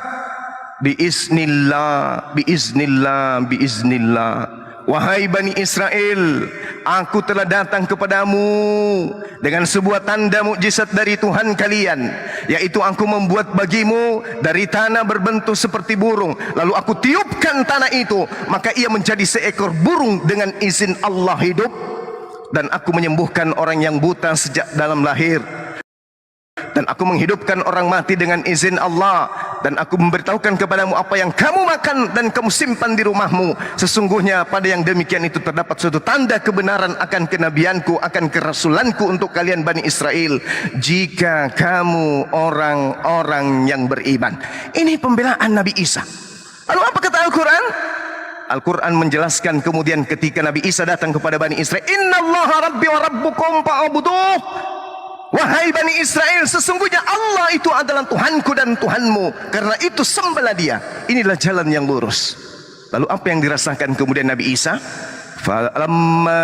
bi iznillah bi iznillah bi iznillah. Wahai Bani Israel, aku telah datang kepadamu dengan sebuah tanda mukjizat dari Tuhan kalian, yaitu aku membuat bagimu dari tanah berbentuk seperti burung, lalu aku tiupkan tanah itu, maka ia menjadi seekor burung dengan izin Allah hidup, dan aku menyembuhkan orang yang buta sejak dalam lahir, dan aku menghidupkan orang mati dengan izin Allah, dan aku memberitahukan kepadamu apa yang kamu makan dan kamu simpan di rumahmu. Sesungguhnya pada yang demikian itu terdapat suatu tanda kebenaran akan kenabianku, akan kerasulanku untuk kalian Bani Israel, jika kamu orang-orang yang beriman. Ini pembelaan Nabi Isa. Lalu apa kata Al-Quran? Al-Quran menjelaskan kemudian ketika Nabi Isa datang kepada Bani Israel, innallaha rabbi wa rabbukum fa'buduh. Wahai Bani Israel, sesungguhnya Allah itu adalah Tuhanku dan Tuhanmu, karena itu sembahlah Dia. Inilah jalan yang lurus. Lalu apa yang dirasakan kemudian Nabi Isa? Falamma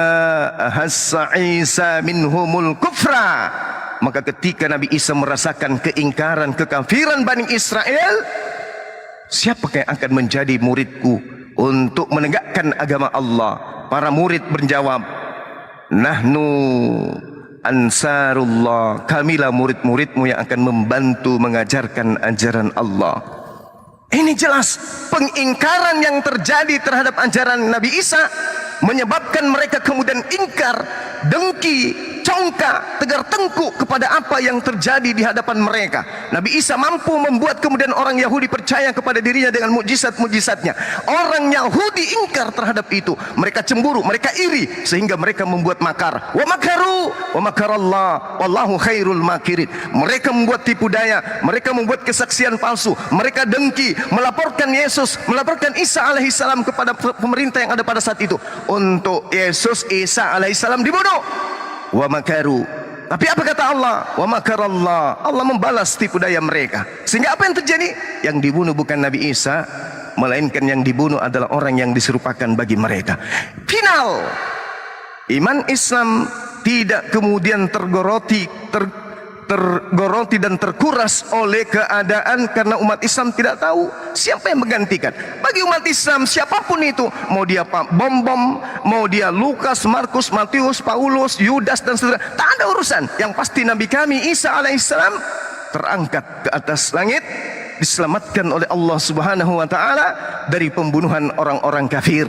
ahassa Isa minhumul kufra, maka ketika Nabi Isa merasakan keingkaran, kekafiran Bani Israel, siapakah yang akan menjadi muridku untuk menegakkan agama Allah? Para murid menjawab, nahnu Ansarullah, kamilah murid-muridmu yang akan membantu mengajarkan ajaran Allah. Ini jelas pengingkaran yang terjadi terhadap ajaran Nabi Isa menyebabkan mereka kemudian ingkar, dengki, congkak, tegar tengkuk kepada apa yang terjadi di hadapan mereka. Nabi Isa mampu membuat kemudian orang Yahudi percaya kepada dirinya dengan mukjizat-mukjizatnya. Orang Yahudi ingkar terhadap itu, mereka cemburu, mereka iri, sehingga mereka membuat makar. Wa makaru wa makarallah wallahu khairul makirin. Mereka membuat tipu daya, mereka membuat kesaksian palsu, mereka dengki, melaporkan Yesus, melaporkan Isa alaihissalam kepada pemerintah yang ada pada saat itu, untuk Yesus Isa alaihissalam dibunuh. Wa makaru. Tapi apa kata Allah? Wa makarallah. Allah membalas tipu daya mereka. Sehingga apa yang terjadi? Yang dibunuh bukan Nabi Isa, melainkan yang dibunuh adalah orang yang diserupakan bagi mereka. Final, iman Islam tidak kemudian tergoroti dan terkuras oleh keadaan, karena umat Islam tidak tahu siapa yang menggantikan. Bagi umat Islam, siapapun itu, mau dia Pak Bom, mau dia Lukas, Markus, Matius, Paulus, Yudas dan seterusnya, tak ada urusan. Yang pasti Nabi kami Isa alaihissalam terangkat ke atas langit, diselamatkan oleh Allah Subhanahu wa taala dari pembunuhan orang-orang kafir.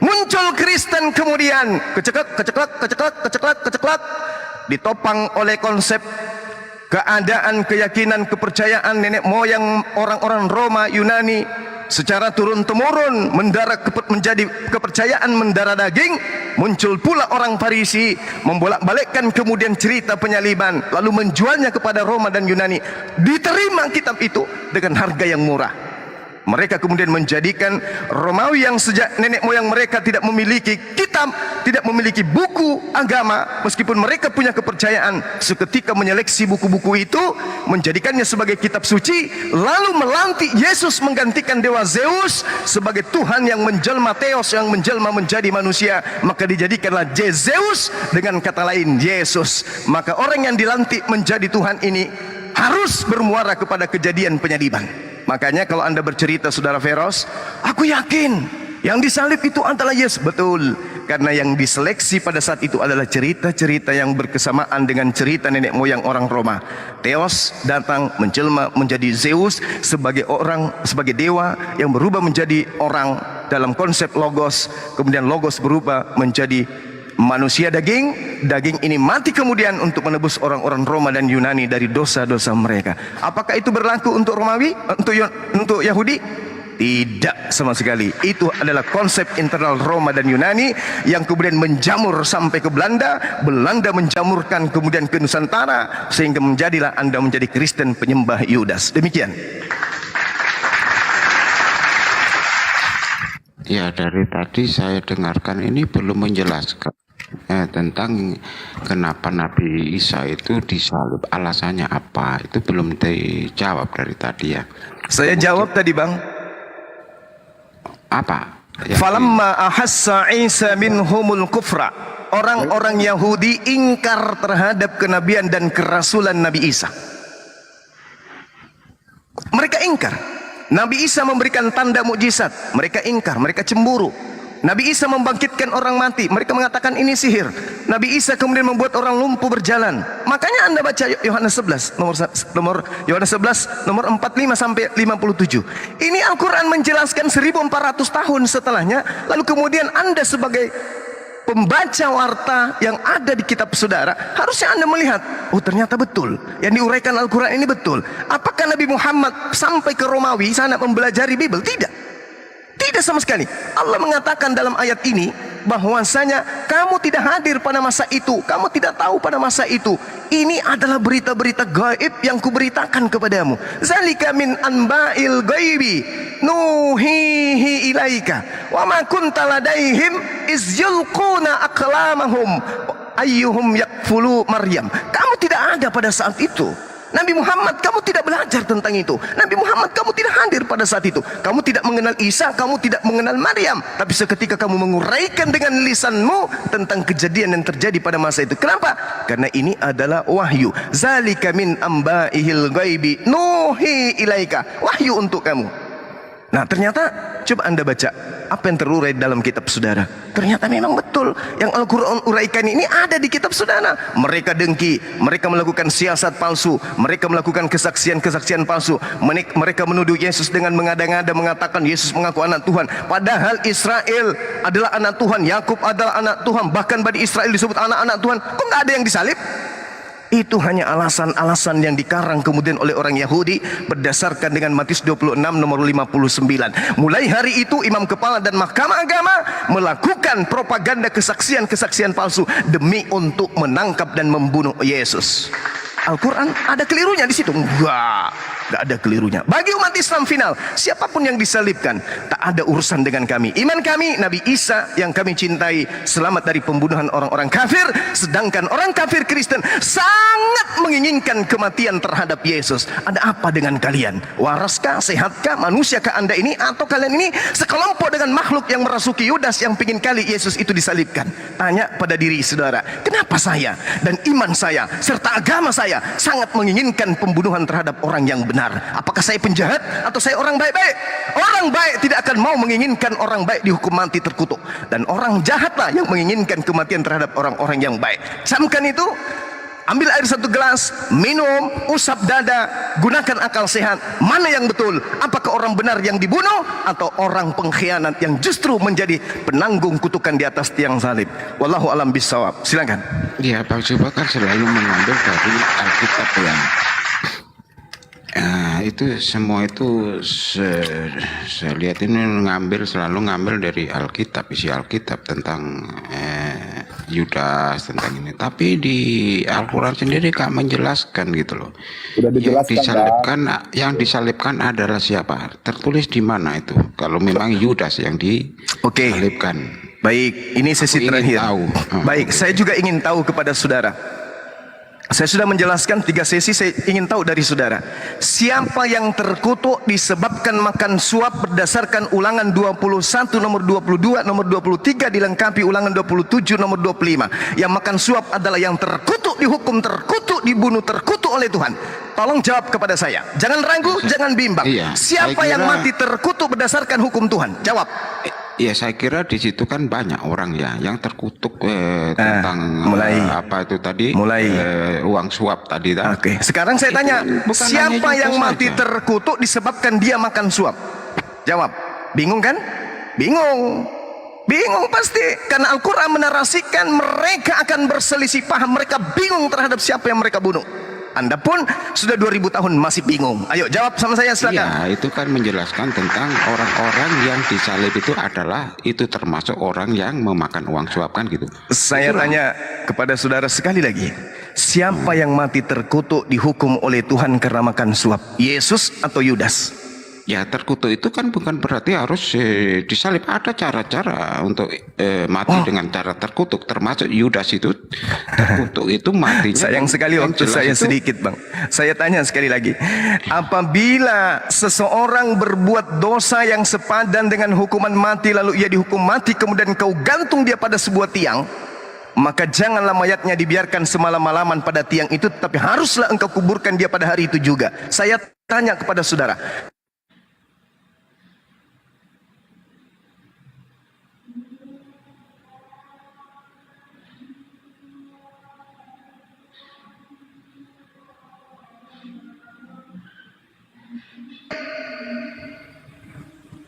Muncul Kristen kemudian keceklek, ditopang oleh konsep keadaan, keyakinan, kepercayaan nenek moyang orang-orang Roma, Yunani, secara turun-temurun menjadi kepercayaan mendarah daging. Muncul pula orang Farisi membolak-balikkan kemudian cerita penyaliban, lalu menjualnya kepada Roma dan Yunani. Diterima kitab itu dengan harga yang murah. Mereka kemudian menjadikan Romawi yang sejak nenek moyang mereka tidak memiliki kitab, tidak memiliki buku agama, meskipun mereka punya kepercayaan, seketika menyeleksi buku-buku itu, menjadikannya sebagai kitab suci, lalu melantik Yesus menggantikan dewa Zeus sebagai Tuhan yang menjelma, Theos yang menjelma menjadi manusia. Maka dijadikanlah Zeus, dengan kata lain Yesus. Maka orang yang dilantik menjadi Tuhan ini harus bermuara kepada kejadian penyaliban. Makanya kalau Anda bercerita, Saudara Feros, aku yakin yang disalib itu adalah Yesus. Betul, karena yang diseleksi pada saat itu adalah cerita-cerita yang berkesamaan dengan cerita nenek moyang orang Roma. Theos datang menjelma menjadi Zeus sebagai orang, sebagai dewa yang berubah menjadi orang dalam konsep logos. Kemudian logos berubah menjadi manusia daging. Daging ini mati kemudian untuk menebus orang-orang Roma dan Yunani dari dosa-dosa mereka. Apakah itu berlaku untuk Romawi, untuk Yahudi? Tidak sama sekali. Itu adalah konsep internal Roma dan Yunani yang kemudian menjamur sampai ke Belanda. Belanda menjamurkan kemudian ke Nusantara, sehingga menjadilah Anda menjadi Kristen penyembah Yudas. Demikian. Ya, dari tadi saya dengarkan ini belum menjelaskan tentang kenapa Nabi Isa itu disalib, alasannya apa, itu belum dijawab dari tadi ya. Saya jawab tadi, Bang. Apa? Falamma ahassa Isa minhumul kufra. Orang-orang Yahudi ingkar terhadap kenabian dan kerasulan Nabi Isa. Mereka ingkar. Nabi Isa memberikan tanda mukjizat, mereka ingkar, mereka cemburu. Nabi Isa membangkitkan orang mati, mereka mengatakan ini sihir. Nabi Isa kemudian membuat orang lumpuh berjalan. Makanya Anda baca Yohanes 11 nomor Yohanes 11 nomor 45 sampai 57. Ini Al-Qur'an menjelaskan 1400 tahun setelahnya, lalu kemudian Anda sebagai pembaca warta yang ada di kitab saudara, harusnya Anda melihat, oh ternyata betul yang diuraikan Al-Qur'an ini betul. Apakah Nabi Muhammad sampai ke Romawi sana mempelajari Bible? Tidak sama sekali. Allah mengatakan dalam ayat ini bahwasanya kamu tidak hadir pada masa itu, kamu tidak tahu pada masa itu. Ini adalah berita-berita gaib yang kuberitakan kepadamu. Zalika min anba'il ghaibi nuhihi ilaika wa ma kunta ladaihim iz yulquna aqlamahum ayyuhum yakfulu Maryam. Kamu tidak ada pada saat itu. Nabi Muhammad, kamu tidak belajar tentang itu. Nabi Muhammad, kamu tidak hadir pada saat itu. Kamu tidak mengenal Isa, kamu tidak mengenal Maryam. Tapi seketika kamu menguraikan dengan lisanmu tentang kejadian yang terjadi pada masa itu. Kenapa? Karena ini adalah wahyu. Zalika min amba'ihil ghaibi nuhi ilaika. Wahyu untuk kamu. Nah, ternyata coba Anda baca apa yang terurai dalam kitab saudara. Ternyata memang betul yang Al-Quran uraikan ini ada di kitab saudara. Mereka dengki, mereka melakukan siasat palsu, mereka melakukan kesaksian-kesaksian palsu. Mereka menuduh Yesus dengan mengada-ngada, mengatakan Yesus mengaku anak Tuhan. Padahal Israel adalah anak Tuhan, Yakub adalah anak Tuhan, bahkan Bani Israel disebut anak-anak Tuhan. Kok nggak ada yang disalib? Itu hanya alasan-alasan yang dikarang kemudian oleh orang Yahudi berdasarkan dengan Matius 26 nomor 59. Mulai hari itu imam kepala dan mahkamah agama melakukan propaganda kesaksian-kesaksian palsu demi untuk menangkap dan membunuh Yesus. Al-Quran ada kelirunya di situ? Enggak ada kelirunya. Bagi umat Islam final, siapapun yang disalibkan, tak ada urusan dengan kami. Iman kami, Nabi Isa yang kami cintai, selamat dari pembunuhan orang-orang kafir. Sedangkan orang kafir Kristen sangat menginginkan kematian terhadap Yesus. Ada apa dengan kalian? Waraskah, sehatkah, manusiakah Anda ini? Atau kalian ini sekelompok dengan makhluk yang merasuki Yudas yang pingin kali Yesus itu disalibkan? Tanya pada diri saudara, kenapa saya dan iman saya serta agama saya sangat menginginkan pembunuhan terhadap orang yang benar? Apakah saya penjahat atau saya orang baik-baik? Orang baik tidak akan mau menginginkan orang baik dihukum mati terkutuk, dan orang jahatlah yang menginginkan kematian terhadap orang-orang yang baik. Camkan itu. Ambil air 1 gelas, minum, usap dada, gunakan akal sehat. Mana yang betul? Apakah orang benar yang dibunuh atau orang pengkhianat yang justru menjadi penanggung kutukan di atas tiang salib? Wallahu alam bisawab. Silakan. Ya, Pak Coba kan selalu mengambil dari Alkitab ya. Itu semua itu saya lihat ini selalu ngambil dari Alkitab, isi Alkitab tentang Yudas, tentang ini. Tapi di Al-Quran sendiri gak menjelaskan gitu loh. Sudah dijelaskan, yang disalibkan adalah siapa? Tertulis di mana itu? Kalau memang Yudas yang disalibkan. Baik, ini sesi terakhir. Baik, saya juga ingin tahu kepada saudara. Saya sudah menjelaskan 3 sesi, saya ingin tahu dari saudara. Siapa yang terkutuk disebabkan makan suap berdasarkan Ulangan 21 nomor 22 nomor 23 dilengkapi Ulangan 27 nomor 25. Yang makan suap adalah yang terkutuk, dihukum terkutuk, dibunuh terkutuk oleh Tuhan. Tolong jawab kepada saya. Jangan ragu, jangan bimbang. Siapa yang mati terkutuk berdasarkan hukum Tuhan? Jawab. Ya, saya kira di situ kan banyak orang ya yang terkutuk tentang apa itu tadi, uang suap tadi. Oke. Sekarang saya tanya, siapa yang mati terkutuk disebabkan dia makan suap? Jawab. Bingung kan? Bingung. Bingung pasti, karena Al-Quran menarasikan mereka akan berselisih paham, mereka bingung terhadap siapa yang mereka bunuh. Anda pun sudah 2000 tahun masih bingung. Ayo jawab sama saya, silakan. Iya, itu kan menjelaskan tentang orang-orang yang disalib itu adalah itu termasuk orang yang memakan uang suap kan gitu. Saya tanya kepada saudara sekali lagi, siapa yang mati terkutuk dihukum oleh Tuhan karena makan suap? Yesus atau Yudas? Ya terkutuk itu kan bukan berarti harus disalib. Ada cara-cara untuk mati dengan cara terkutuk. Termasuk Yudas itu terkutuk itu matinya. Sayang sekali waktu saya itu, sedikit bang. Saya tanya sekali lagi, apabila seseorang berbuat dosa yang sepadan dengan hukuman mati, lalu ia dihukum mati, kemudian kau gantung dia pada sebuah tiang, maka janganlah mayatnya dibiarkan semalam-malaman pada tiang itu, tapi haruslah engkau kuburkan dia pada hari itu juga. Saya tanya kepada saudara,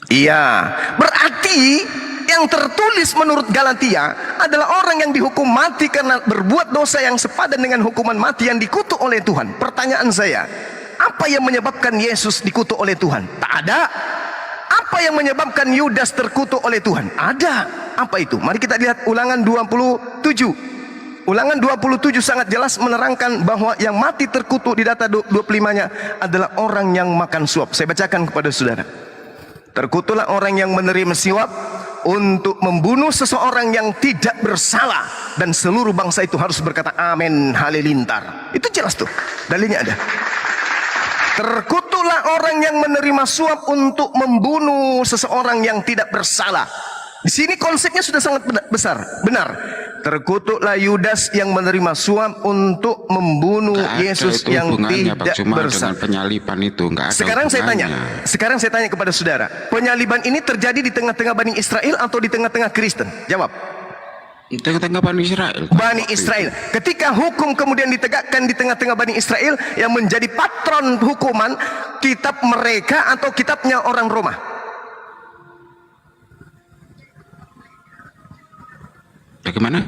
iya, berarti yang tertulis menurut Galatia adalah orang yang dihukum mati karena berbuat dosa yang sepadan dengan hukuman mati yang dikutuk oleh Tuhan. Pertanyaan saya, apa yang menyebabkan Yesus dikutuk oleh Tuhan? Tak ada. Apa yang menyebabkan Yudas terkutuk oleh Tuhan? Ada. Apa itu? Mari kita lihat Ulangan 27. Ulangan 27 sangat jelas menerangkan bahwa yang mati terkutuk di data 25-nya adalah orang yang makan suap. Saya bacakan kepada saudara. Terkutuklah orang yang menerima suap untuk membunuh seseorang yang tidak bersalah, dan seluruh bangsa itu harus berkata amin halilintar. Itu jelas tuh, dalilnya ada. Terkutuklah orang yang menerima suap untuk membunuh seseorang yang tidak bersalah. Di sini konsepnya sudah sangat benar. Terkutuklah Yudas yang menerima suap untuk membunuh Yesus yang tidak bersalah. Penyaliban itu enggak ada. Sekarang saya tanya kepada saudara, penyaliban ini terjadi di tengah-tengah Bani Israel atau di tengah-tengah Kristen? Jawab. Di tengah-tengah Bani Israel. Bani Israel. Ketika hukum kemudian ditegakkan di tengah-tengah Bani Israel, yang menjadi patron hukuman kitab mereka atau kitabnya orang Roma? Bagaimana?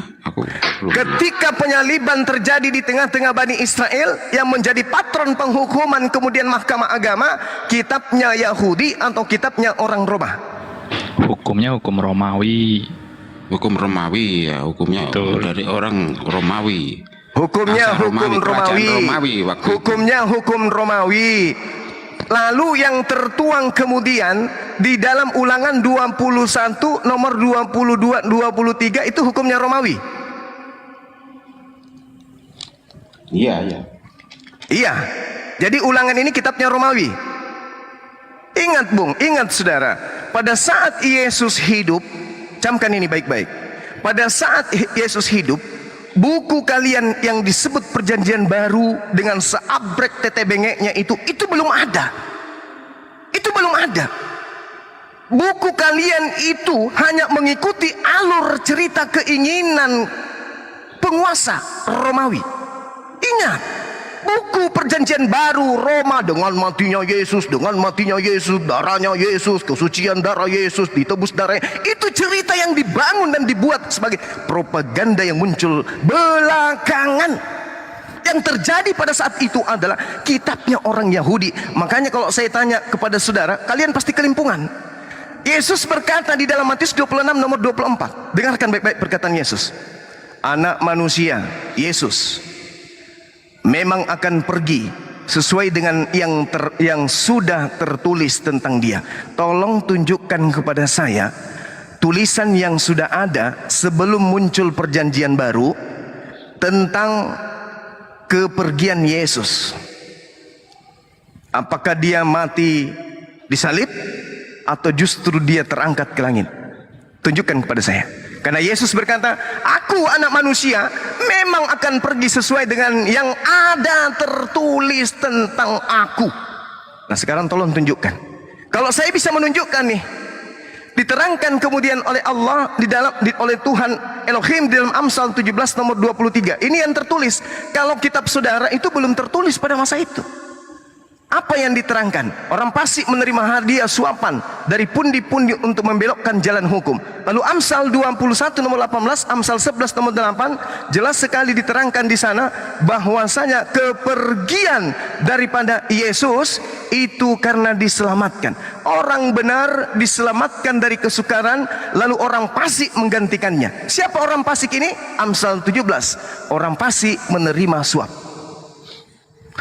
Ketika penyaliban terjadi di tengah-tengah Bani Israel, yang menjadi patron penghukuman kemudian mahkamah agama, kitabnya Yahudi atau kitabnya orang Roma? Hukumnya hukum Romawi. Hukum Romawi ya, hukumnya dari orang Romawi. Hukumnya hukum Romawi. Hukumnya hukum Romawi. Lalu yang tertuang kemudian di dalam Ulangan 21 nomor 22 23 itu hukumnya Romawi. Iya. Jadi Ulangan ini kitabnya Romawi. Ingat Bung, ingat saudara, pada saat Yesus hidup, camkan ini baik-baik. Pada saat Yesus hidup, buku kalian yang disebut Perjanjian Baru dengan seabrek tete bengeknya itu belum ada. Itu belum ada. Buku kalian itu hanya mengikuti alur cerita keinginan penguasa Romawi. Ingat, buku Perjanjian Baru Roma dengan matinya Yesus, darahnya Yesus, kesucian darah Yesus, ditebus darahnya, itu cerita yang dibangun dan dibuat sebagai propaganda yang muncul belakangan. Yang terjadi pada saat itu adalah kitabnya orang Yahudi. Makanya kalau saya tanya kepada saudara, kalian pasti kelimpungan. Yesus berkata di dalam Matius 26 nomor 24, dengarkan baik-baik perkataan Yesus. Anak manusia, Yesus, memang akan pergi sesuai dengan yang sudah tertulis tentang dia. Tolong tunjukkan kepada saya tulisan yang sudah ada sebelum muncul Perjanjian Baru tentang kepergian Yesus. Apakah dia mati disalib atau justru dia terangkat ke langit? Tunjukkan kepada saya. Karena Yesus berkata, aku anak manusia memang akan pergi sesuai dengan yang ada tertulis tentang aku. Nah sekarang tolong tunjukkan. Kalau saya bisa menunjukkan nih, diterangkan kemudian oleh Allah oleh Tuhan Elohim di dalam Amsal 17 nomor 23. Ini yang tertulis. Kalau kitab saudara itu belum tertulis pada masa itu. Apa yang diterangkan? Orang fasik menerima hadiah suapan dari pundi-pundi untuk membelokkan jalan hukum. Lalu Amsal 21 nomor 18, Amsal 11 nomor 8, jelas sekali diterangkan di sana bahwasanya kepergian daripada Yesus itu karena diselamatkan. Orang benar diselamatkan dari kesukaran, lalu orang fasik menggantikannya. Siapa orang fasik ini? Amsal 17, orang fasik menerima suap.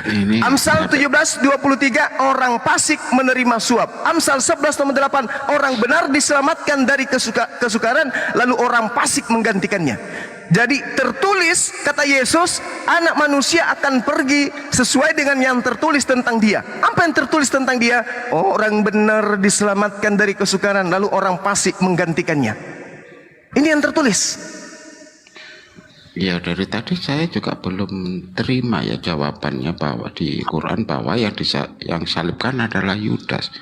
Ini Amsal 17:23, orang fasik menerima suap. Amsal 11 nomor 8, orang benar diselamatkan dari kesukaran, lalu orang fasik menggantikannya. Jadi tertulis, kata Yesus, anak manusia akan pergi sesuai dengan yang tertulis tentang dia. Apa yang tertulis tentang dia? Orang benar diselamatkan dari kesukaran, lalu orang fasik menggantikannya. Ini yang tertulis. Ya, dari tadi saya juga belum terima ya jawabannya bahwa di Quran bahwa yang salibkan adalah Yudas.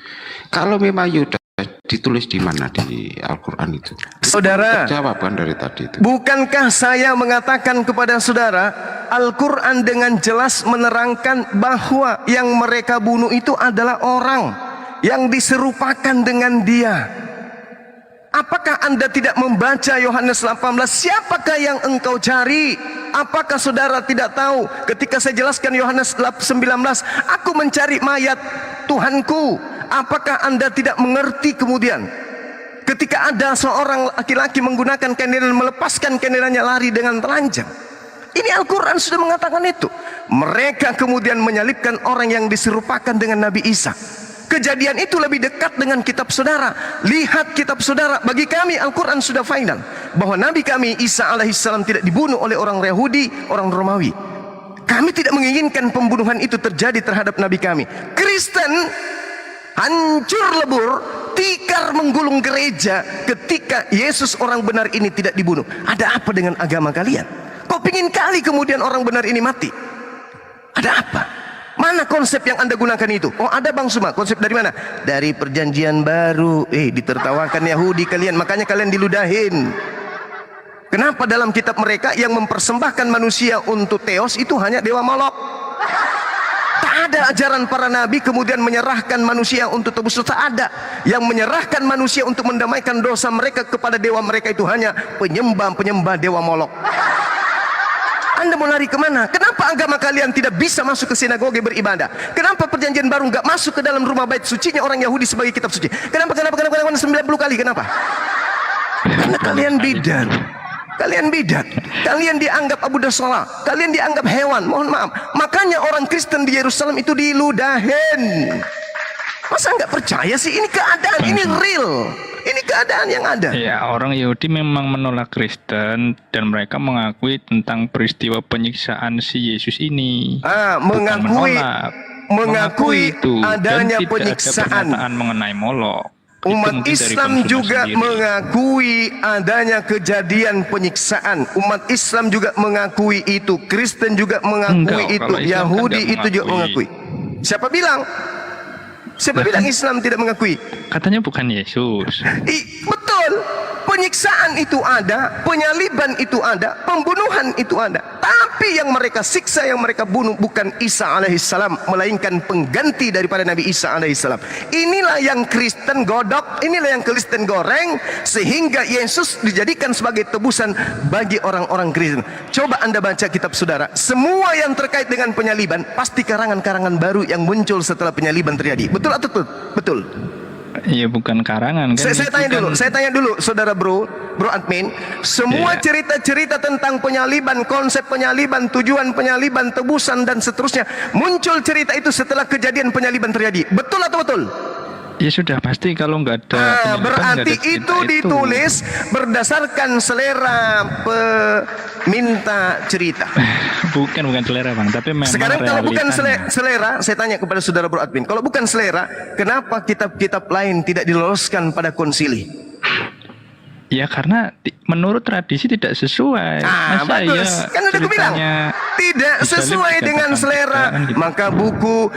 Kalau memang Yudas ditulis di mana di Al-Quran itu? Saudara, jawabkan dari tadi itu. Bukankah saya mengatakan kepada saudara, Al-Quran dengan jelas menerangkan bahwa yang mereka bunuh itu adalah orang yang diserupakan dengan dia. Apakah Anda tidak membaca Yohanes 18? Siapakah yang engkau cari? Apakah saudara tidak tahu ketika saya jelaskan Yohanes 19, aku mencari mayat Tuhanku? Apakah Anda tidak mengerti kemudian ketika ada seorang laki-laki menggunakan kendaraan, melepaskan kendaraannya lari dengan telanjang? Ini Al-Quran sudah mengatakan itu. Mereka kemudian menyalibkan orang yang diserupakan dengan Nabi Isa. Kejadian itu lebih dekat dengan kitab saudara. Lihat kitab saudara. Bagi kami Al-Quran sudah final bahwa Nabi kami Isa alaihissalam tidak dibunuh oleh orang Yahudi, orang Romawi. Kami tidak menginginkan pembunuhan itu terjadi terhadap Nabi kami. Kristen hancur lebur, tikar menggulung gereja ketika Yesus orang benar ini tidak dibunuh. Ada apa dengan agama kalian? Kok pingin kali kemudian orang benar ini mati? Ada apa? Mana konsep yang Anda gunakan itu? Oh, ada Bang Suma. Konsep dari mana? Dari perjanjian baru. Ditertawakan Yahudi kalian, makanya kalian diludahin. Kenapa dalam kitab mereka yang mempersembahkan manusia untuk Theos itu hanya dewa Molok? Tak ada ajaran para nabi kemudian menyerahkan manusia untuk tebus dosa. Tak ada. Yang menyerahkan manusia untuk mendamaikan dosa mereka kepada dewa mereka itu hanya penyembah dewa Molok. Anda mau lari kemana? Kenapa agama kalian tidak bisa masuk ke sinagoge beribadah? Kenapa perjanjian baru nggak masuk ke dalam rumah bait sucinya orang Yahudi sebagai kitab suci? Kenapa 90 kali? Kenapa? Karena kalian bidat. Kalian dianggap Abu Dassalah. Kalian dianggap hewan. Mohon maaf. Makanya orang Kristen di Yerusalem itu diludahin. Masa nggak percaya sih? Ini keadaan, ini real. Ini keadaan yang ada. Ya, orang Yahudi memang menolak Kristen dan mereka mengakui tentang peristiwa penyiksaan si Yesus ini. Mengakui itu adanya dan penyiksaan. Tidak ada pernyataan mengenai Molok. Umat Islam juga mengakui adanya kejadian penyiksaan. Umat Islam juga mengakui itu. Kristen juga mengakui itu. Yahudi itu juga mengakui. Siapa bilang? Siapa bilang Islam tidak mengakui? Katanya bukan Yesus. Betul. Penyiksaan itu ada, penyaliban itu ada, pembunuhan itu ada. Tapi yang mereka siksa, yang mereka bunuh bukan Isa alaihissalam, melainkan pengganti daripada Nabi Isa alaihissalam. Inilah yang Kristen godok, inilah yang Kristen goreng, sehingga Yesus dijadikan sebagai tebusan bagi orang-orang Kristen. Coba Anda baca kitab saudara, semua yang terkait dengan penyaliban pasti karangan-karangan baru yang muncul setelah penyaliban terjadi. Betul atau betul? Betul. Iya, bukan karangan kan. Saya tanya dulu saudara bro admin, semua cerita-cerita tentang penyaliban, konsep penyaliban, tujuan penyaliban, tebusan dan seterusnya, muncul cerita itu setelah kejadian penyaliban terjadi. Betul atau betul? Ya sudah pasti, kalau nggak ada berarti itu ditulis berdasarkan selera peminta cerita. bukan selera Bang, tapi memang sekarang kalau bukan selera, saya tanya kepada saudara bro admin, kalau bukan selera, kenapa kitab-kitab lain tidak diloloskan pada konsili? Ya karena menurut tradisi tidak sesuai. Bagus, kan udah aku bilang tidak sesuai dengan selera. Maka buku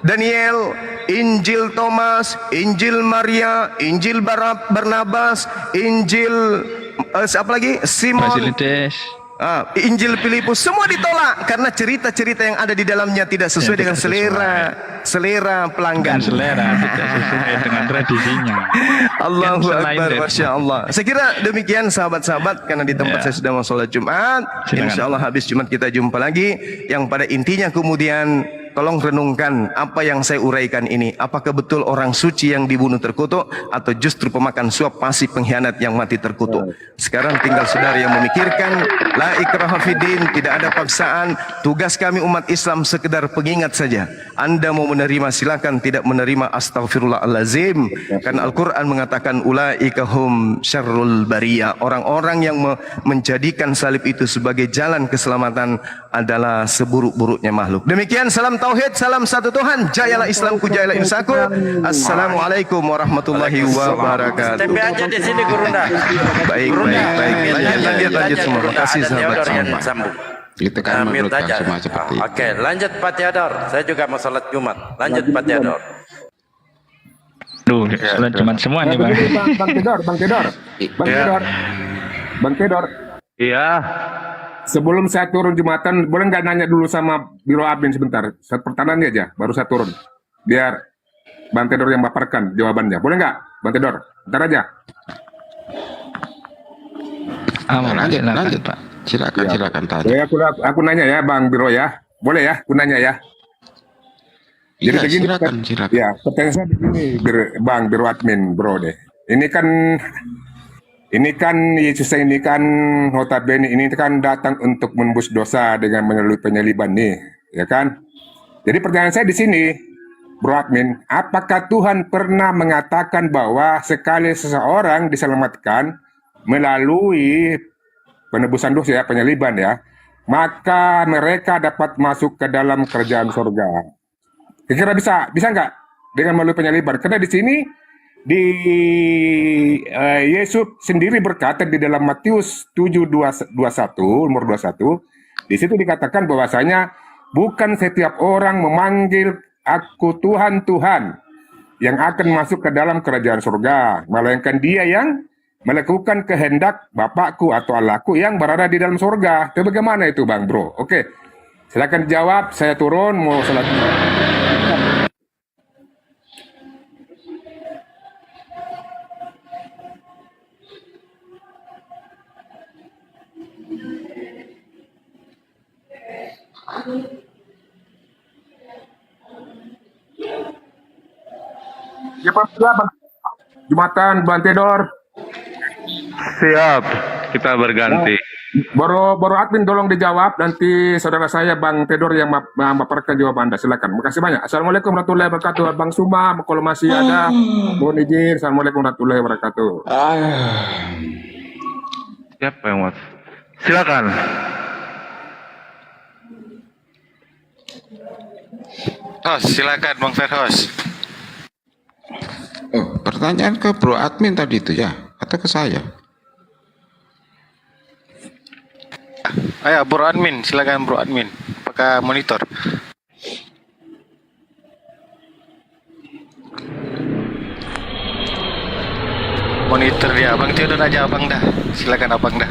Daniel, Injil Thomas, Injil Maria, Injil Barnabas, Injil apa lagi? Simon, Injil Filipus semua ditolak karena cerita-cerita yang ada di dalamnya tidak sesuai dengan selera pelanggan. Selera tidak sesuai dengan tradisinya. Allahu Yang selain Akbar, dari- Masya Allah. Saya kira demikian sahabat-sahabat, karena di tempat saya sudah mau sholat Jumat. Silakan. Insya Allah habis Jumat kita jumpa lagi. Yang pada intinya kemudian tolong renungkan apa yang saya uraikan ini. Apakah betul orang suci yang dibunuh terkutuk, atau justru pemakan suap pasti pengkhianat yang mati terkutuk? Sekarang tinggal saudara yang memikirkan. La ikraha fiddin, tidak ada paksaan. Tugas kami umat Islam sekedar pengingat saja. Anda mau menerima silakan, tidak menerima astaghfirullahalazim. Karena Al-Quran mengatakan ulaika hum syarrul bariyah. Orang-orang yang menjadikan salib itu sebagai jalan keselamatan adalah seburuk-buruknya makhluk. Demikian, salam tauhid, salam satu Tuhan. Jayalah Islamku, jayalah Insaku. Assalamualaikum warahmatullahi wabarakatuh. Tempe aja di sini Gurunda. Baik. Lanjut semua. Terima kasih sahabat semua. Sambung. Itu kan Mute memerlukan aja. semua seperti itu. Oke, lanjut Pak Theodor. Saya juga mau sholat Jumat. Lanjut Pak Theodor. Duh, sholat Jumat semua nih Bang. Bang Theodor. Iya. Sebelum saya turun Jumatan, boleh nggak nanya dulu sama Biro Admin sebentar? Satu pertanyaan aja, baru saya turun. Biar Bang Theodor yang paparkan jawabannya. Boleh nggak, Bang Theodor? Bentar aja. Lanjut Pak. Silakan tanya. Ya, aku nanya ya, Bang Biro ya. Boleh ya, aku nanya ya. Iya, begini, silakan. Ya, pertanyaan saya begini, Bang Biro Admin, Bro deh. Ini kan Yesus ini kan notabene ini kan datang untuk menembus dosa dengan melalui penyaliban nih, ya kan? Jadi pertanyaan saya di sini, Bro Admin, apakah Tuhan pernah mengatakan bahwa sekali seseorang diselamatkan melalui penebusan dosa ya, penyaliban ya, maka mereka dapat masuk ke dalam kerajaan surga? Kira-kira bisa nggak dengan melalui penyaliban? Karena di sini Yesus sendiri berkata di dalam Matius 7:21 nomor 21, di situ dikatakan bahwasanya bukan setiap orang memanggil aku Tuhan Tuhan yang akan masuk ke dalam kerajaan surga, melainkan dia yang melakukan kehendak Bapakku atau Allahku yang berada di dalam surga. Itu bagaimana itu Bang Bro? Oke, silakan jawab. Saya turun mau salat. Ya Pak, Jumatan Bang Theodor. Siap. Kita berganti. Baru admin tolong dijawab, nanti saudara saya Bang Theodor yang memaparkan jawaban Anda. Silakan. Makasih banyak. Assalamualaikum warahmatullahi wabarakatuh. Bang Suma, kalau masih ada, mohon izin. Assalamualaikum warahmatullahi wabarakatuh. Siapa yang mau? Silakan. Silakan Bang Ferhos. Oh, pertanyaan ke Bro Admin tadi itu ya, atau ke saya? Ayo Bro Admin, silakan Bro Admin. Pakai monitor. Monitor dia, Bang Theodor aja Abang dah. Silakan Abang dah.